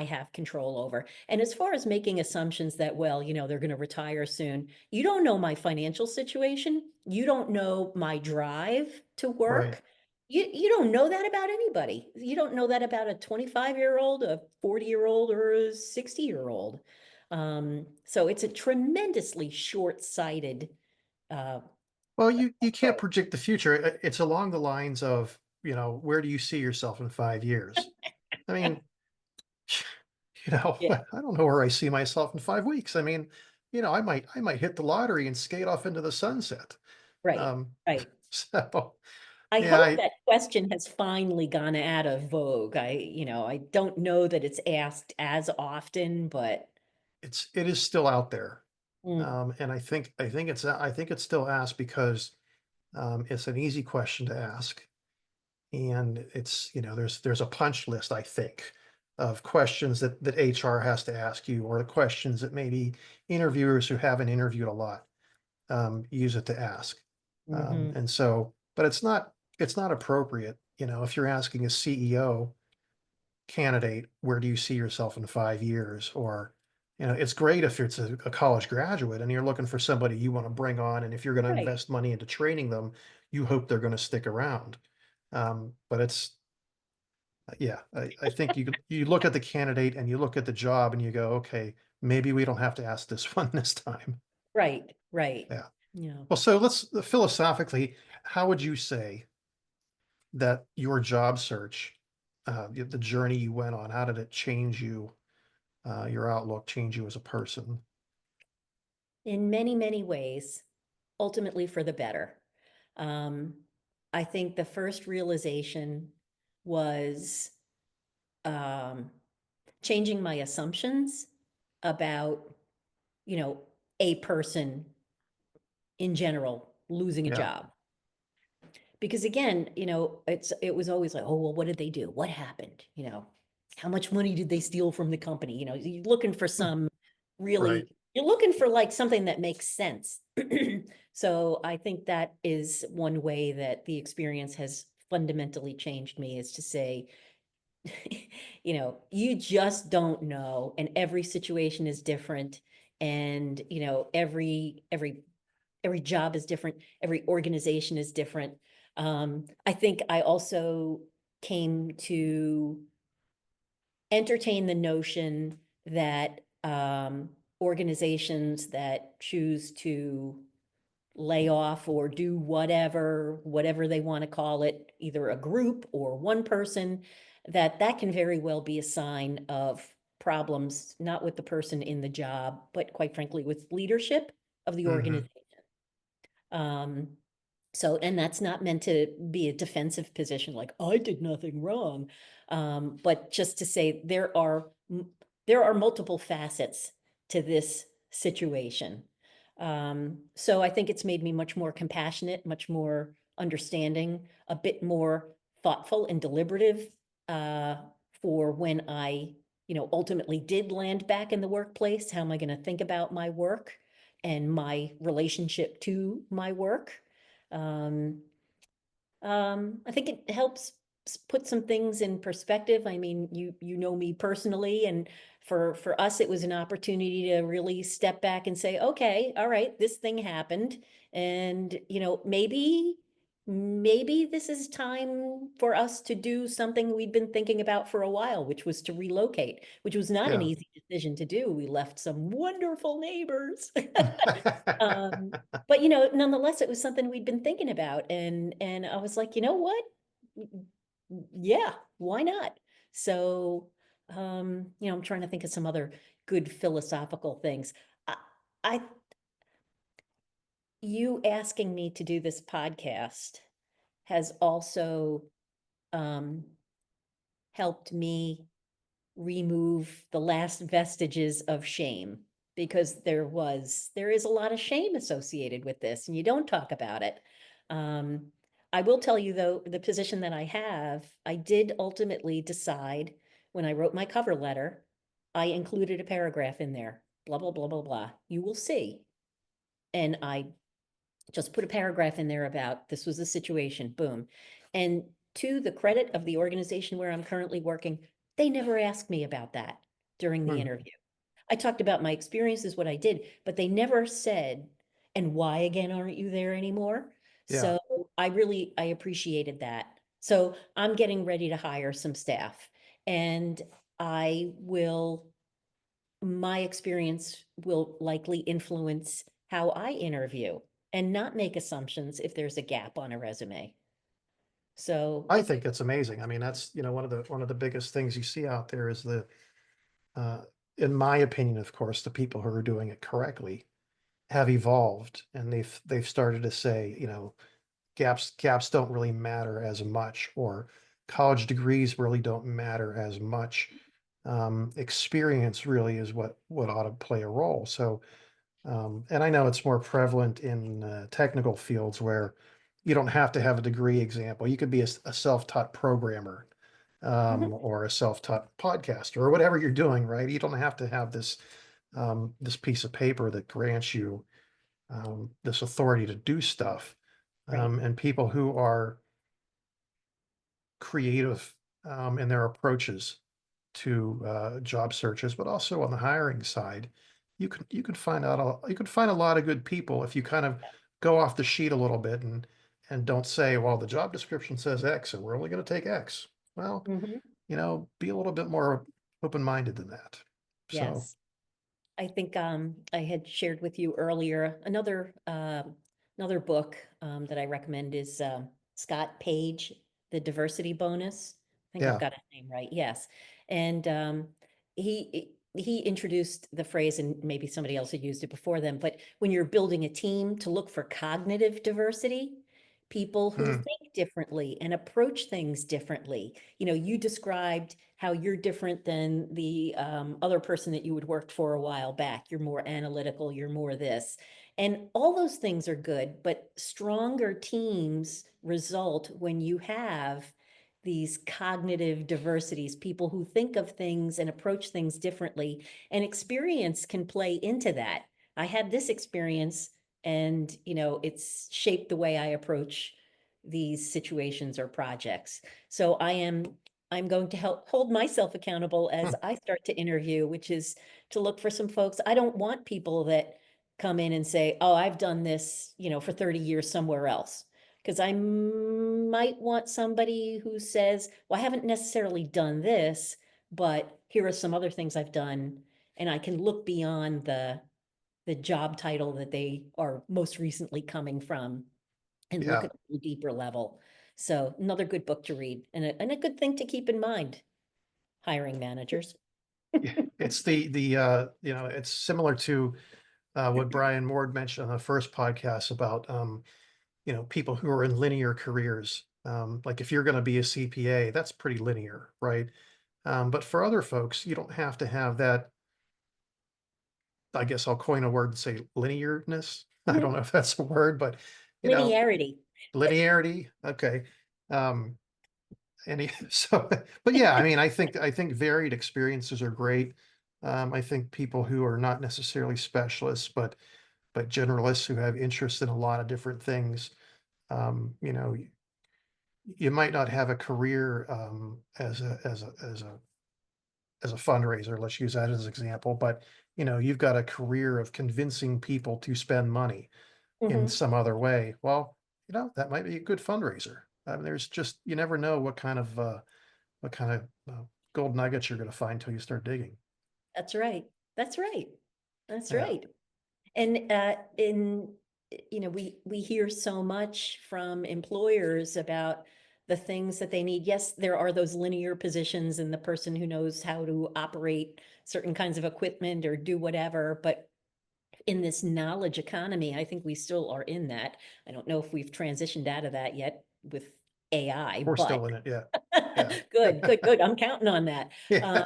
have control over. And as far as making assumptions that, well, they're gonna retire soon, you don't know my financial situation. You don't know my drive to right. work. You don't know that about anybody. You don't know that about a 25-year-old, a 40-year-old, or a 60-year-old. So it's a tremendously short-sighted uh, Well, you can't approach. predict the future. It's along the lines of, where do you see yourself in 5 years? I mean, Yeah, I don't know where I see myself in 5 weeks. I mean, I might hit the lottery and skate off into the sunset. right, Um, right. so, I yeah, hope that question has finally gone out of vogue. I don't know that it's asked as often, but it is still out there. mm, And I think it's still asked because, it's an easy question to ask. And there's a punch list, I think, of questions that HR has to ask you, or the questions that maybe interviewers who haven't interviewed a lot, use it to ask. mhm, And so, but it's not appropriate, if you're asking a CEO candidate, where do you see yourself in 5 years? Or, it's great if it's a college graduate and you're looking for somebody you want to bring on. And if you're going to right, invest money into training them, you hope they're going to stick around. But yeah, I think you look at the candidate and you look at the job and you go, okay, maybe we don't have to ask this one this time. right, right. Yeah. Yeah. Well, so let's philosophically, how would you say that your job search, the journey you went on, how did it change you, your outlook, change you as a person? In many, many ways, ultimately for the better. Um, I think the first realization was um, changing my assumptions about, you know, a person in general losing a Yeah. job. Because again, it was always like, oh, well, what did they do? What happened? How much money did they steal from the company? You're looking for Hmm. some Right. you're looking for like something that makes sense. So I think that is one way that the experience has fundamentally changed me, is to say, you just don't know, and every situation is different. And, every job is different, every organization is different. I think I also came to entertain the notion that organizations that choose to lay off or do whatever they want to call it, either a group or one person, that can very well be a sign of problems, not with the person in the job, but quite frankly, with leadership of the Hmm. organization. Um, so, and that's not meant to be a defensive position, like I did nothing wrong. But just to say there are multiple facets to this situation. So I think it's made me much more compassionate, much more understanding, a bit more thoughtful and deliberative, uh, for when I, ultimately did land back in the workplace. How am I going to think about my work and my relationship to my work? Um, I think it helps put some things in perspective. I mean, you know me personally, and for us, it was an opportunity to really step back and say, okay, all right, this thing happened, and maybe this is time for us to do something we'd been thinking about for a while, which was to relocate, which was not an Yeah. easy decision to do. We left some wonderful neighbors. Um, but nonetheless, it was something we'd been thinking about, and I was like, you know what? Yeah, why not? So, I'm trying to think of some other good philosophical things. I, I, you asking me to do this podcast has also um, helped me remove the last vestiges of shame, because there is a lot of shame associated with this, and you don't talk about it. Um, I will tell you though, the position that I have, I did ultimately decide when I wrote my cover letter, I included a paragraph in there, blah, blah, blah, blah, blah. You will see. And I just put a paragraph in there about this was the situation, boom. And to the credit of the organization where I'm currently working, they never asked me about that during the Hmm. interview. I talked about my experiences, what I did, but they never said, and why again aren't you there anymore? Yeah. So I appreciated that. So I'm getting ready to hire some staff, and I will my experience will likely influence how I interview and not make assumptions if there's a gap on a resume. So, I think it's amazing. I mean, that's, one of the biggest things you see out there is uh, in my opinion, of course, the people who are doing it correctly have evolved, and they've started to say, gaps don't really matter as much, or college degrees really don't matter as much. Experience really is what ought to play a role. So, and I know it's more prevalent in technical fields where you don't have to have a degree example. You could be a self-taught programmer, mhm, or a self-taught podcaster, or whatever you're doing, right? You don't have to have this piece of paper that grants you this authority to do stuff. right. And people who are creative in their approaches to job searches, but also on the hiring side, you can find a lot of good people if you kind of go off the sheet a little bit and don't say, well, the job description says X, and we're only going to take X. Well, Mhm, be a little bit more open-minded than that. So, yes. I think I had shared with you earlier another book that I recommend is Scott Page, The Diversity Bonus. I think I've yeah, got his name right. Yes, and he introduced the phrase, and maybe somebody else had used it before them. But when you're building a team, to look for cognitive diversity, people who mm, think differently and approach things differently. You described how you're different than the other person that you had worked for a while back. You're more analytical, you're more this. And all those things are good, but stronger teams result when you have these cognitive diversities, people who think of things and approach things differently, and experience can play into that. I had this experience, and it's shaped the way I approach these situations or projects. So I'm going to help hold myself accountable as mm, I start to interview, which is to look for some folks. I don't want people that come in and say, oh, I've done this, for 30 years somewhere else. Because I might want somebody who says, well, I haven't necessarily done this, but here are some other things I've done. And I can look beyond the job title that they are most recently coming from and look yeah. at a deeper level. So another good book to read, and a good thing to keep in mind, hiring managers. Yeah, it's it's similar to what Brian Ward mentioned on the first podcast about people who are in linear careers. Like if you're going to be a CPA, that's pretty linear, right? But for other folks, you don't have to have that. I guess I'll coin a word and say linearness. I Mhm. don't know if that's a word, but you know, Linearity. linearity. Okay. Um, so, but yeah, I mean, I think varied experiences are great. I think people who are not necessarily specialists, but generalists who have interest in a lot of different things. You might not have a career as a fundraiser. Let's use that as an example. But you've got a career of convincing people to spend money in Mhm. some other way. Well, that might be a good fundraiser. There's just you never know what kind of gold nuggets you're going to find till you start digging. That's right. That's right. That's Yeah, right. And we hear so much from employers about the things that they need. Yes, there are those linear positions and the person who knows how to operate certain kinds of equipment or do whatever, but in this knowledge economy, I think we still are in that. I don't know if we've transitioned out of that yet with AI, we're but still in it. Yeah, yeah, good, good, good. I'm counting on that. yeah,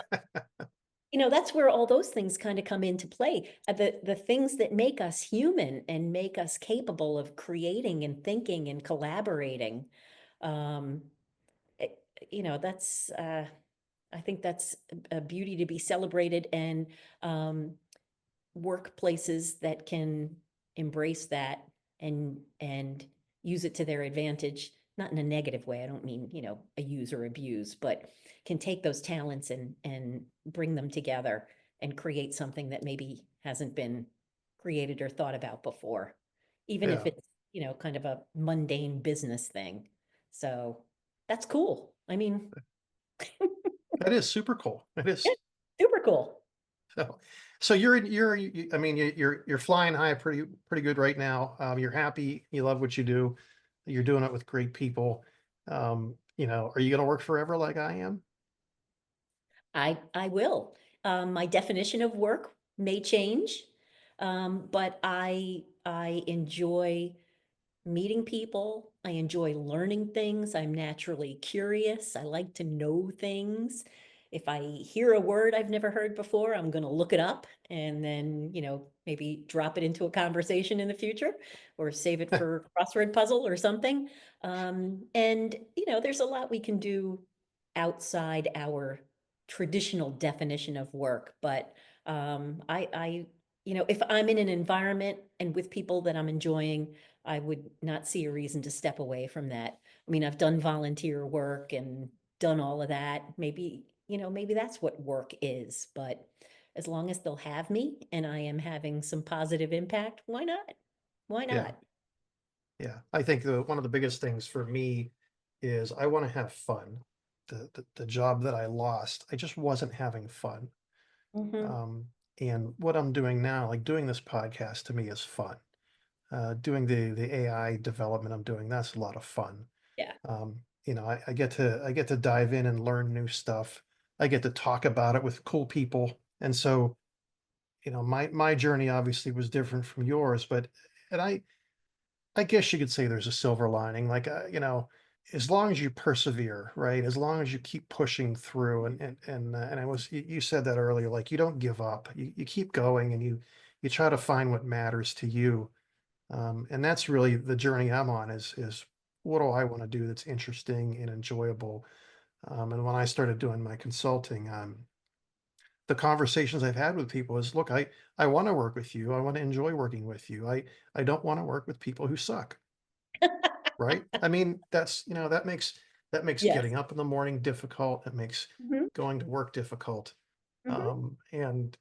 That's where all those things kind of come into play. The things that make us human and make us capable of creating and thinking and collaborating. Um, eh, that's I think that's a beauty to be celebrated, and um, workplaces that can embrace that and use it to their advantage, not in a negative way. I don't mean, a use or abuse, but can take those talents and bring them together and create something that maybe hasn't been created or thought about before, even if yeah. it's, kind of a mundane business thing. So that's cool. I mean, That is super cool. It yeah, is. super cool. So, so I mean, you're flying high pretty good right now. You're happy. You love what you do. You're doing it with great people. Are you going to work forever like I am? I will. My definition of work may change, but I enjoy meeting people. I enjoy learning things. I'm naturally curious. I like to know things. If I hear a word I've never heard before, I'm going to look it up and then, maybe drop it into a conversation in the future or save it for crossword puzzle or something. And, there's a lot we can do outside our traditional definition of work. But if I'm in an environment and with people that I'm enjoying, I would not see a reason to step away from that. I mean, I've done volunteer work and done all of that. Maybe that's what work is, but as long as they'll have me and I am having some positive impact, why not? Why Yeah, not? yeah. I think one of the biggest things for me is I want to have fun. The job that I lost, I just wasn't having fun. Hmm. Um, and what I'm doing now, like doing this podcast to me is fun. Doing the AI development I'm doing, that's a lot of fun. Yeah. I get to dive in and learn new stuff. I get to talk about it with cool people. And so, my journey obviously was different from yours, but and I guess you could say there's a silver lining. Like, as long as you persevere, right? As long as you keep pushing through, and you said that earlier, like you don't give up. You keep going, and you try to find what matters to you. And that's really the journey I'm on. Is what do I want to do that's interesting and enjoyable? And when I started doing my consulting, the conversations I've had with people is, look, I want to work with you. I want to enjoy working with you. I don't want to work with people who suck. Right? I mean, that makes Yes. getting up in the morning difficult. It makes Hmm. going to work difficult. Hmm. And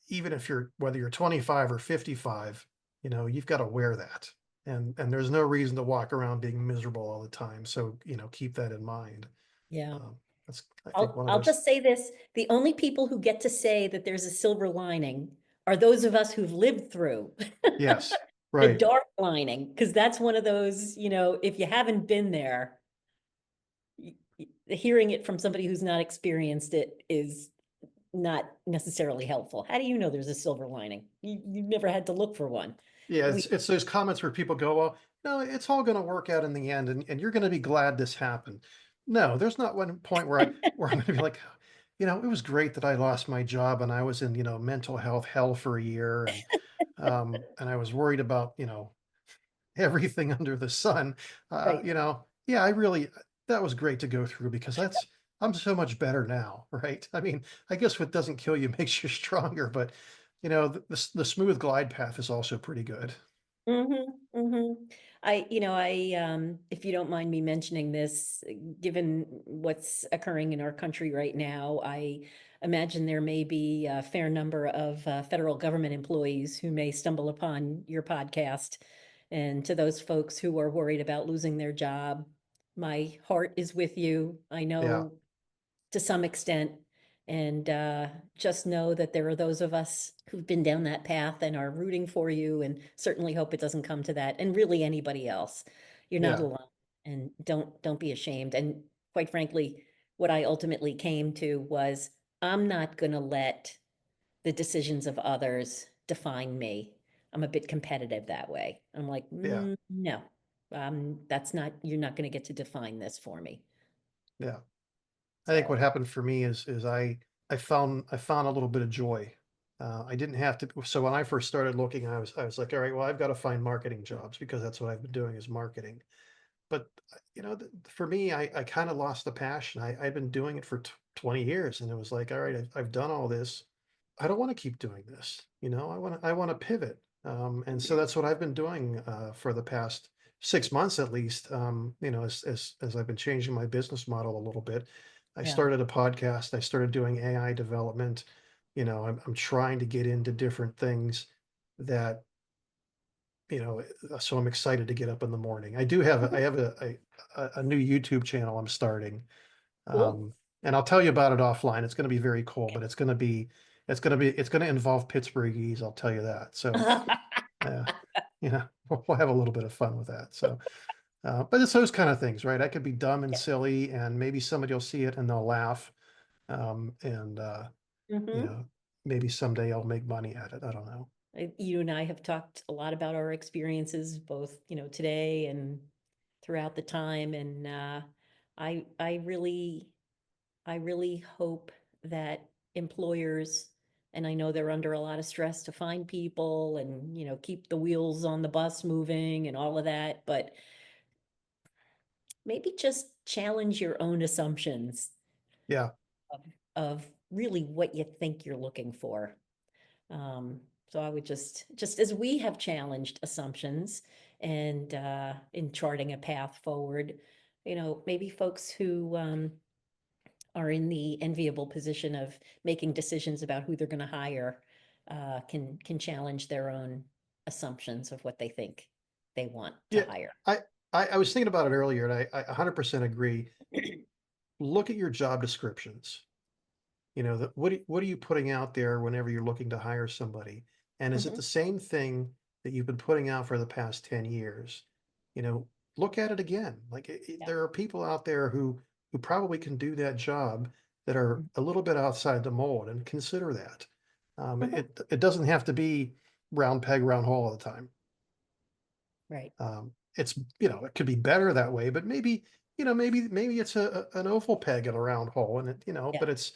even if whether you're 25 or 55, you've got to wear that. And there's no reason to walk around being miserable all the time. So, keep that in mind. Yeah. Um, that's I think I'll one of I'll those. just say this, the only people who get to say that there's a silver lining are those of us who've lived through Yes. the Right. dark lining, because that's one of those, if you haven't been there, hearing it from somebody who's not experienced it is not necessarily helpful. How do you know there's a silver lining? You've never had to look for one. Yeah, We, it's those comments where people go, well, no, it's all going to work out in the end, and you're going to be glad this happened. No, there's not one point where I'm going to be like, it was great that I lost my job and I was in, mental health hell for a year, and I was worried about, everything under the sun. right. Yeah, I really. that was great to go through because I'm so much better now, right? I mean, I guess what doesn't kill you makes you stronger, but the smooth glide path is also pretty good. Mhm, mhm. If you don't mind me mentioning this, given what's occurring in our country right now, I imagine there may be a fair number of federal government employees who may stumble upon your podcast. And to those folks who are worried about losing their job, my heart is with you. I Yeah, know to some extent. And just know that there are those of us who've been down that path and are rooting for you, and certainly hope it doesn't come to that. And really anybody else, you're not yeah, alone, and don't be ashamed. And quite frankly, what I ultimately came to was I'm not going to let the decisions of others define me. I'm a bit competitive that way. I'm like, yeah, no, that's not, you're not going to get to define this for me. yeah. I think what So, happened for me is I found a little bit of joy. I didn't have to. So when I first started looking, I was like, all right, well, I've got to find marketing jobs because that's what I've been doing is marketing. But for me, I kind of lost the passion. I've been doing it for 20 years, and it was like, all right, I've done all this. I don't want to keep doing this. I want to pivot. And so that's what I've been doing for the past 6 months at least. As I've been changing my business model a little bit. I yeah. started a podcast. I started doing AI development. I'm trying to get into different things that so I'm excited to get up in the morning. I have a new YouTube channel I'm starting. Cool. Um, and I'll tell you about it offline. It's going to be very cool, but it's going to involve Pittsburgh E's. I'll tell you that. So, uh, we'll have a little bit of fun with that. So, but it's those kind of things, right? I could be dumb and Yeah. silly, and maybe somebody will see it and they'll laugh. And you Mhm. know, maybe someday I'll make money at it. I don't know. You and I have talked a lot about our experiences, both, today and throughout the time. And I, I really, I really hope that employers, and I know they're under a lot of stress to find people and, keep the wheels on the bus moving and all of that, but maybe just challenge your own assumptions Yeah, of, of really what you think you're looking for. So I would just as we have challenged assumptions and in charting a path forward, maybe folks who are in the enviable position of making decisions about who they're going to hire can challenge their own assumptions of what they think they want to yeah. hire. I was thinking about it earlier, and I 100% agree. Look at your job descriptions. What are you putting out there whenever you're looking to hire somebody? And is it Mhm, the same thing that you've been putting out for the past 10 years? You know, look at it again. Like yeah. there are people out there who probably can do that job that are Mhm, a little bit outside the mold and consider that. mhm. It doesn't have to be round peg, round hole all the time. Right. It could be better that way, but maybe it's an oval peg in a round hole, and Yeah. but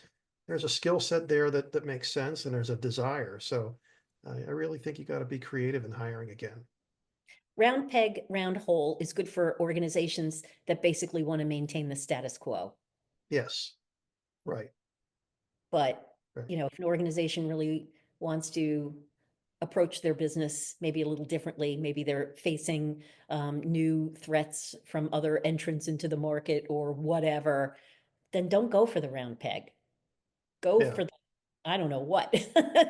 there's a skill set there that makes sense, and there's a desire. So I really think you got to be creative in hiring again. Round peg, round hole is good for organizations that basically want to maintain the status quo. Yes, right, But, right. if an organization really wants to approach their business maybe a little differently, maybe they're facing new threats from other entrants into the market or whatever, then don't go for the round peg. Go Yeah. for the, I don't know what,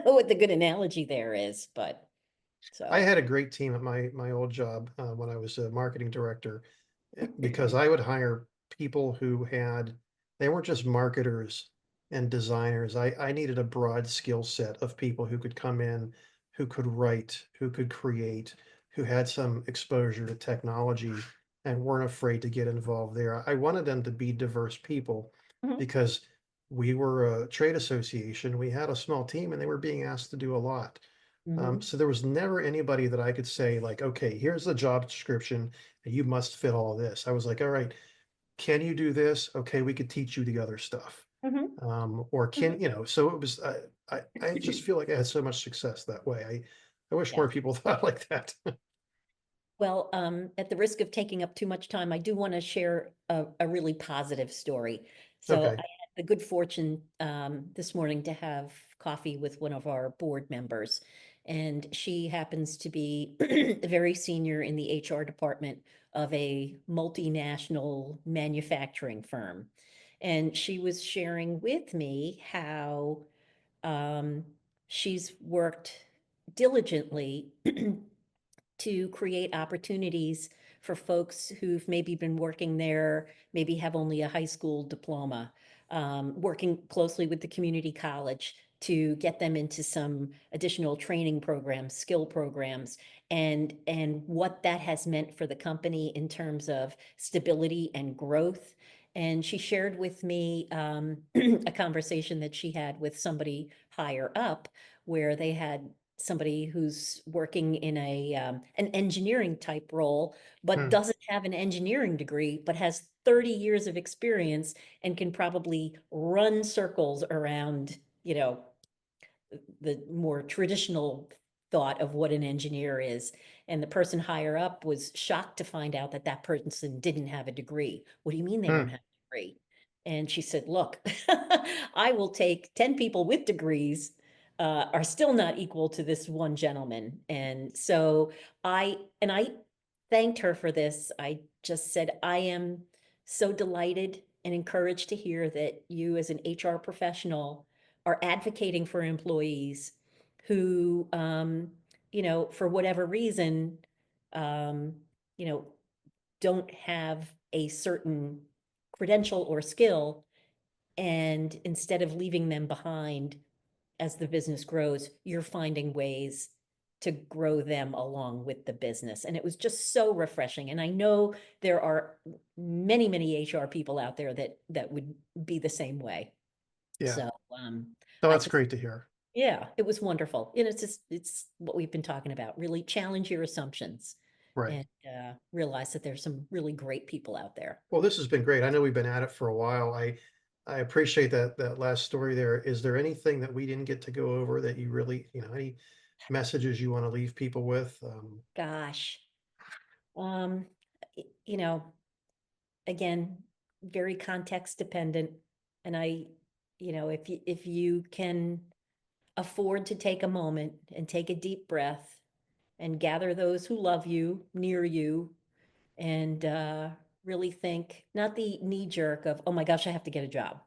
what the good analogy there is, but I so. had a great team at my old job when I was a marketing director because I would hire people they weren't just marketers and designers. I needed a broad skill set of people who could come in, who could write, who could create, who had some exposure to technology and weren't afraid to get involved there. I wanted them to be diverse people Mhm, because we were a trade association. We had a small team and they were being asked to do a lot. mhm, So there was never anybody that I could say like, okay, here's the job description and you must fit all of this. I was like, all right, can you do this? Okay, we could teach you the other stuff. mhm, Or mhm. so it was, I just feel like I had so much success that way. I wish Yeah. more people thought like that. Well, at the risk of taking up too much time, I do want to share a really positive story. So I Okay. had the good fortune this morning to have coffee with one of our board members, and she happens to be very senior in the HR department of a multinational manufacturing firm. And she was sharing with me how um, she's worked diligently to create opportunities for folks who've maybe been working there, maybe have only a high school diploma, working closely with the community college to get them into some additional training programs, skill programs, and what that has meant for the company in terms of stability and growth. And she shared with me a conversation that she had with somebody higher up, where they had somebody who's working in an engineering type role, but Hmm. doesn't have an engineering degree, but has 30 years of experience and can probably run circles around, the more traditional thought of what an engineer is. And the person higher up was shocked to find out that that person didn't have a degree. What do you mean they don't Hmm. have a degree? And she said, look, I will take 10 people with degrees are still not equal to this one gentleman. And so I thanked her for this. I just said, I am so delighted and encouraged to hear that you as an HR professional are advocating for employees who, for whatever reason, um, you know, don't have a certain credential or skill. And instead of leaving them behind as the business grows, you're finding ways to grow them along with the business. And it was just so refreshing. And I know there are many, many HR people out there that would be the same way. Yeah. So No, I that's just great to hear. yeah, it was wonderful. And it's what we've been talking about. Really challenge your assumptions Right. and realize that there's some really great people out there. Well, this has been great. I know we've been at it for a while. I appreciate that last story there. Is there anything that we didn't get to go over that you really, any messages you want to leave people with? Gosh. Um, you know, again, very context dependent. And if you can afford to take a moment and take a deep breath and gather those who love you near you and really think, not the knee jerk of, oh my gosh, I have to get a job.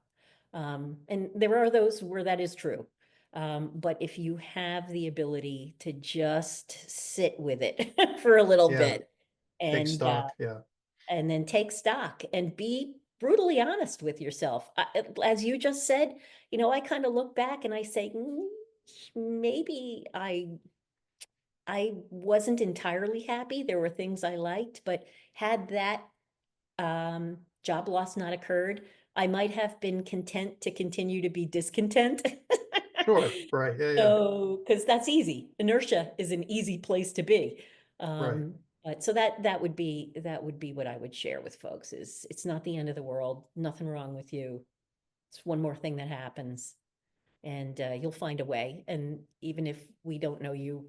And there are those where that is true. But if you have the ability to just sit with it for a little Yeah. bit Take and stock. Yeah. then take stock and be brutally honest with yourself. As you just said, I kind of look back and I say, maybe I wasn't entirely happy. There were things I liked, but had that job loss not occurred, I might have been content to continue to be discontent. Sure. Right. Yeah. Yeah. So, because that's easy. Inertia is an easy place to be. Right. But so that would be what I would share with folks is it's not the end of the world, nothing wrong with you. It's one more thing that happens, and you'll find a way. And even if we don't know you,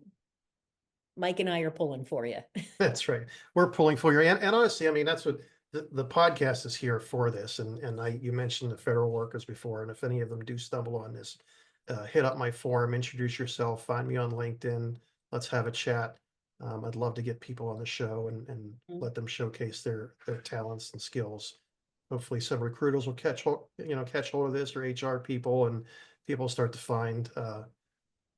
Mike and I are pulling for you. That's right. We're pulling for you. And honestly, I mean, that's what the podcast is here for this. And you mentioned the federal workers before, and if any of them do stumble on this, hit up my forum, introduce yourself, find me on LinkedIn. Let's have a chat. I'd love to get people on the show and Mm. let them showcase their talents and skills. Hopefully some recruiters will catch hold of this, or HR people, and people start to find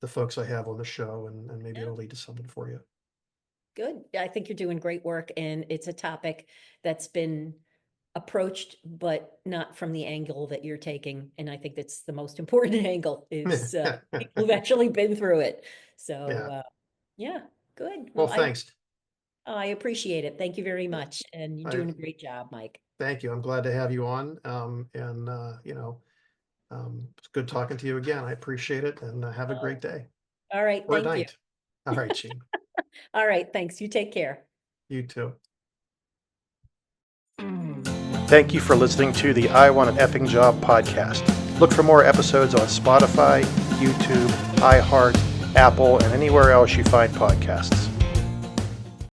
the folks I have on the show, and maybe Yeah. it'll lead to something for you. Good. I think you're doing great work, and it's a topic that's been approached, but not from the angle that you're taking. And I think that's the most important angle is people who've actually been through it. So, Yeah. yeah, good. Well, Well, I thanks. I appreciate it. Thank you very Yeah, much. And you're I doing a great job, Mike. thank you. I'm glad to have you on. And it's good talking to you again. I appreciate it, and have a great Oh, day all right. or Thank you. night. All right, Gene. All right. Thanks. You take care. You too. Thank you for listening to the I Want an Effing Job podcast. Look for more episodes on Spotify, YouTube, iHeart, Apple, and anywhere else you find podcasts.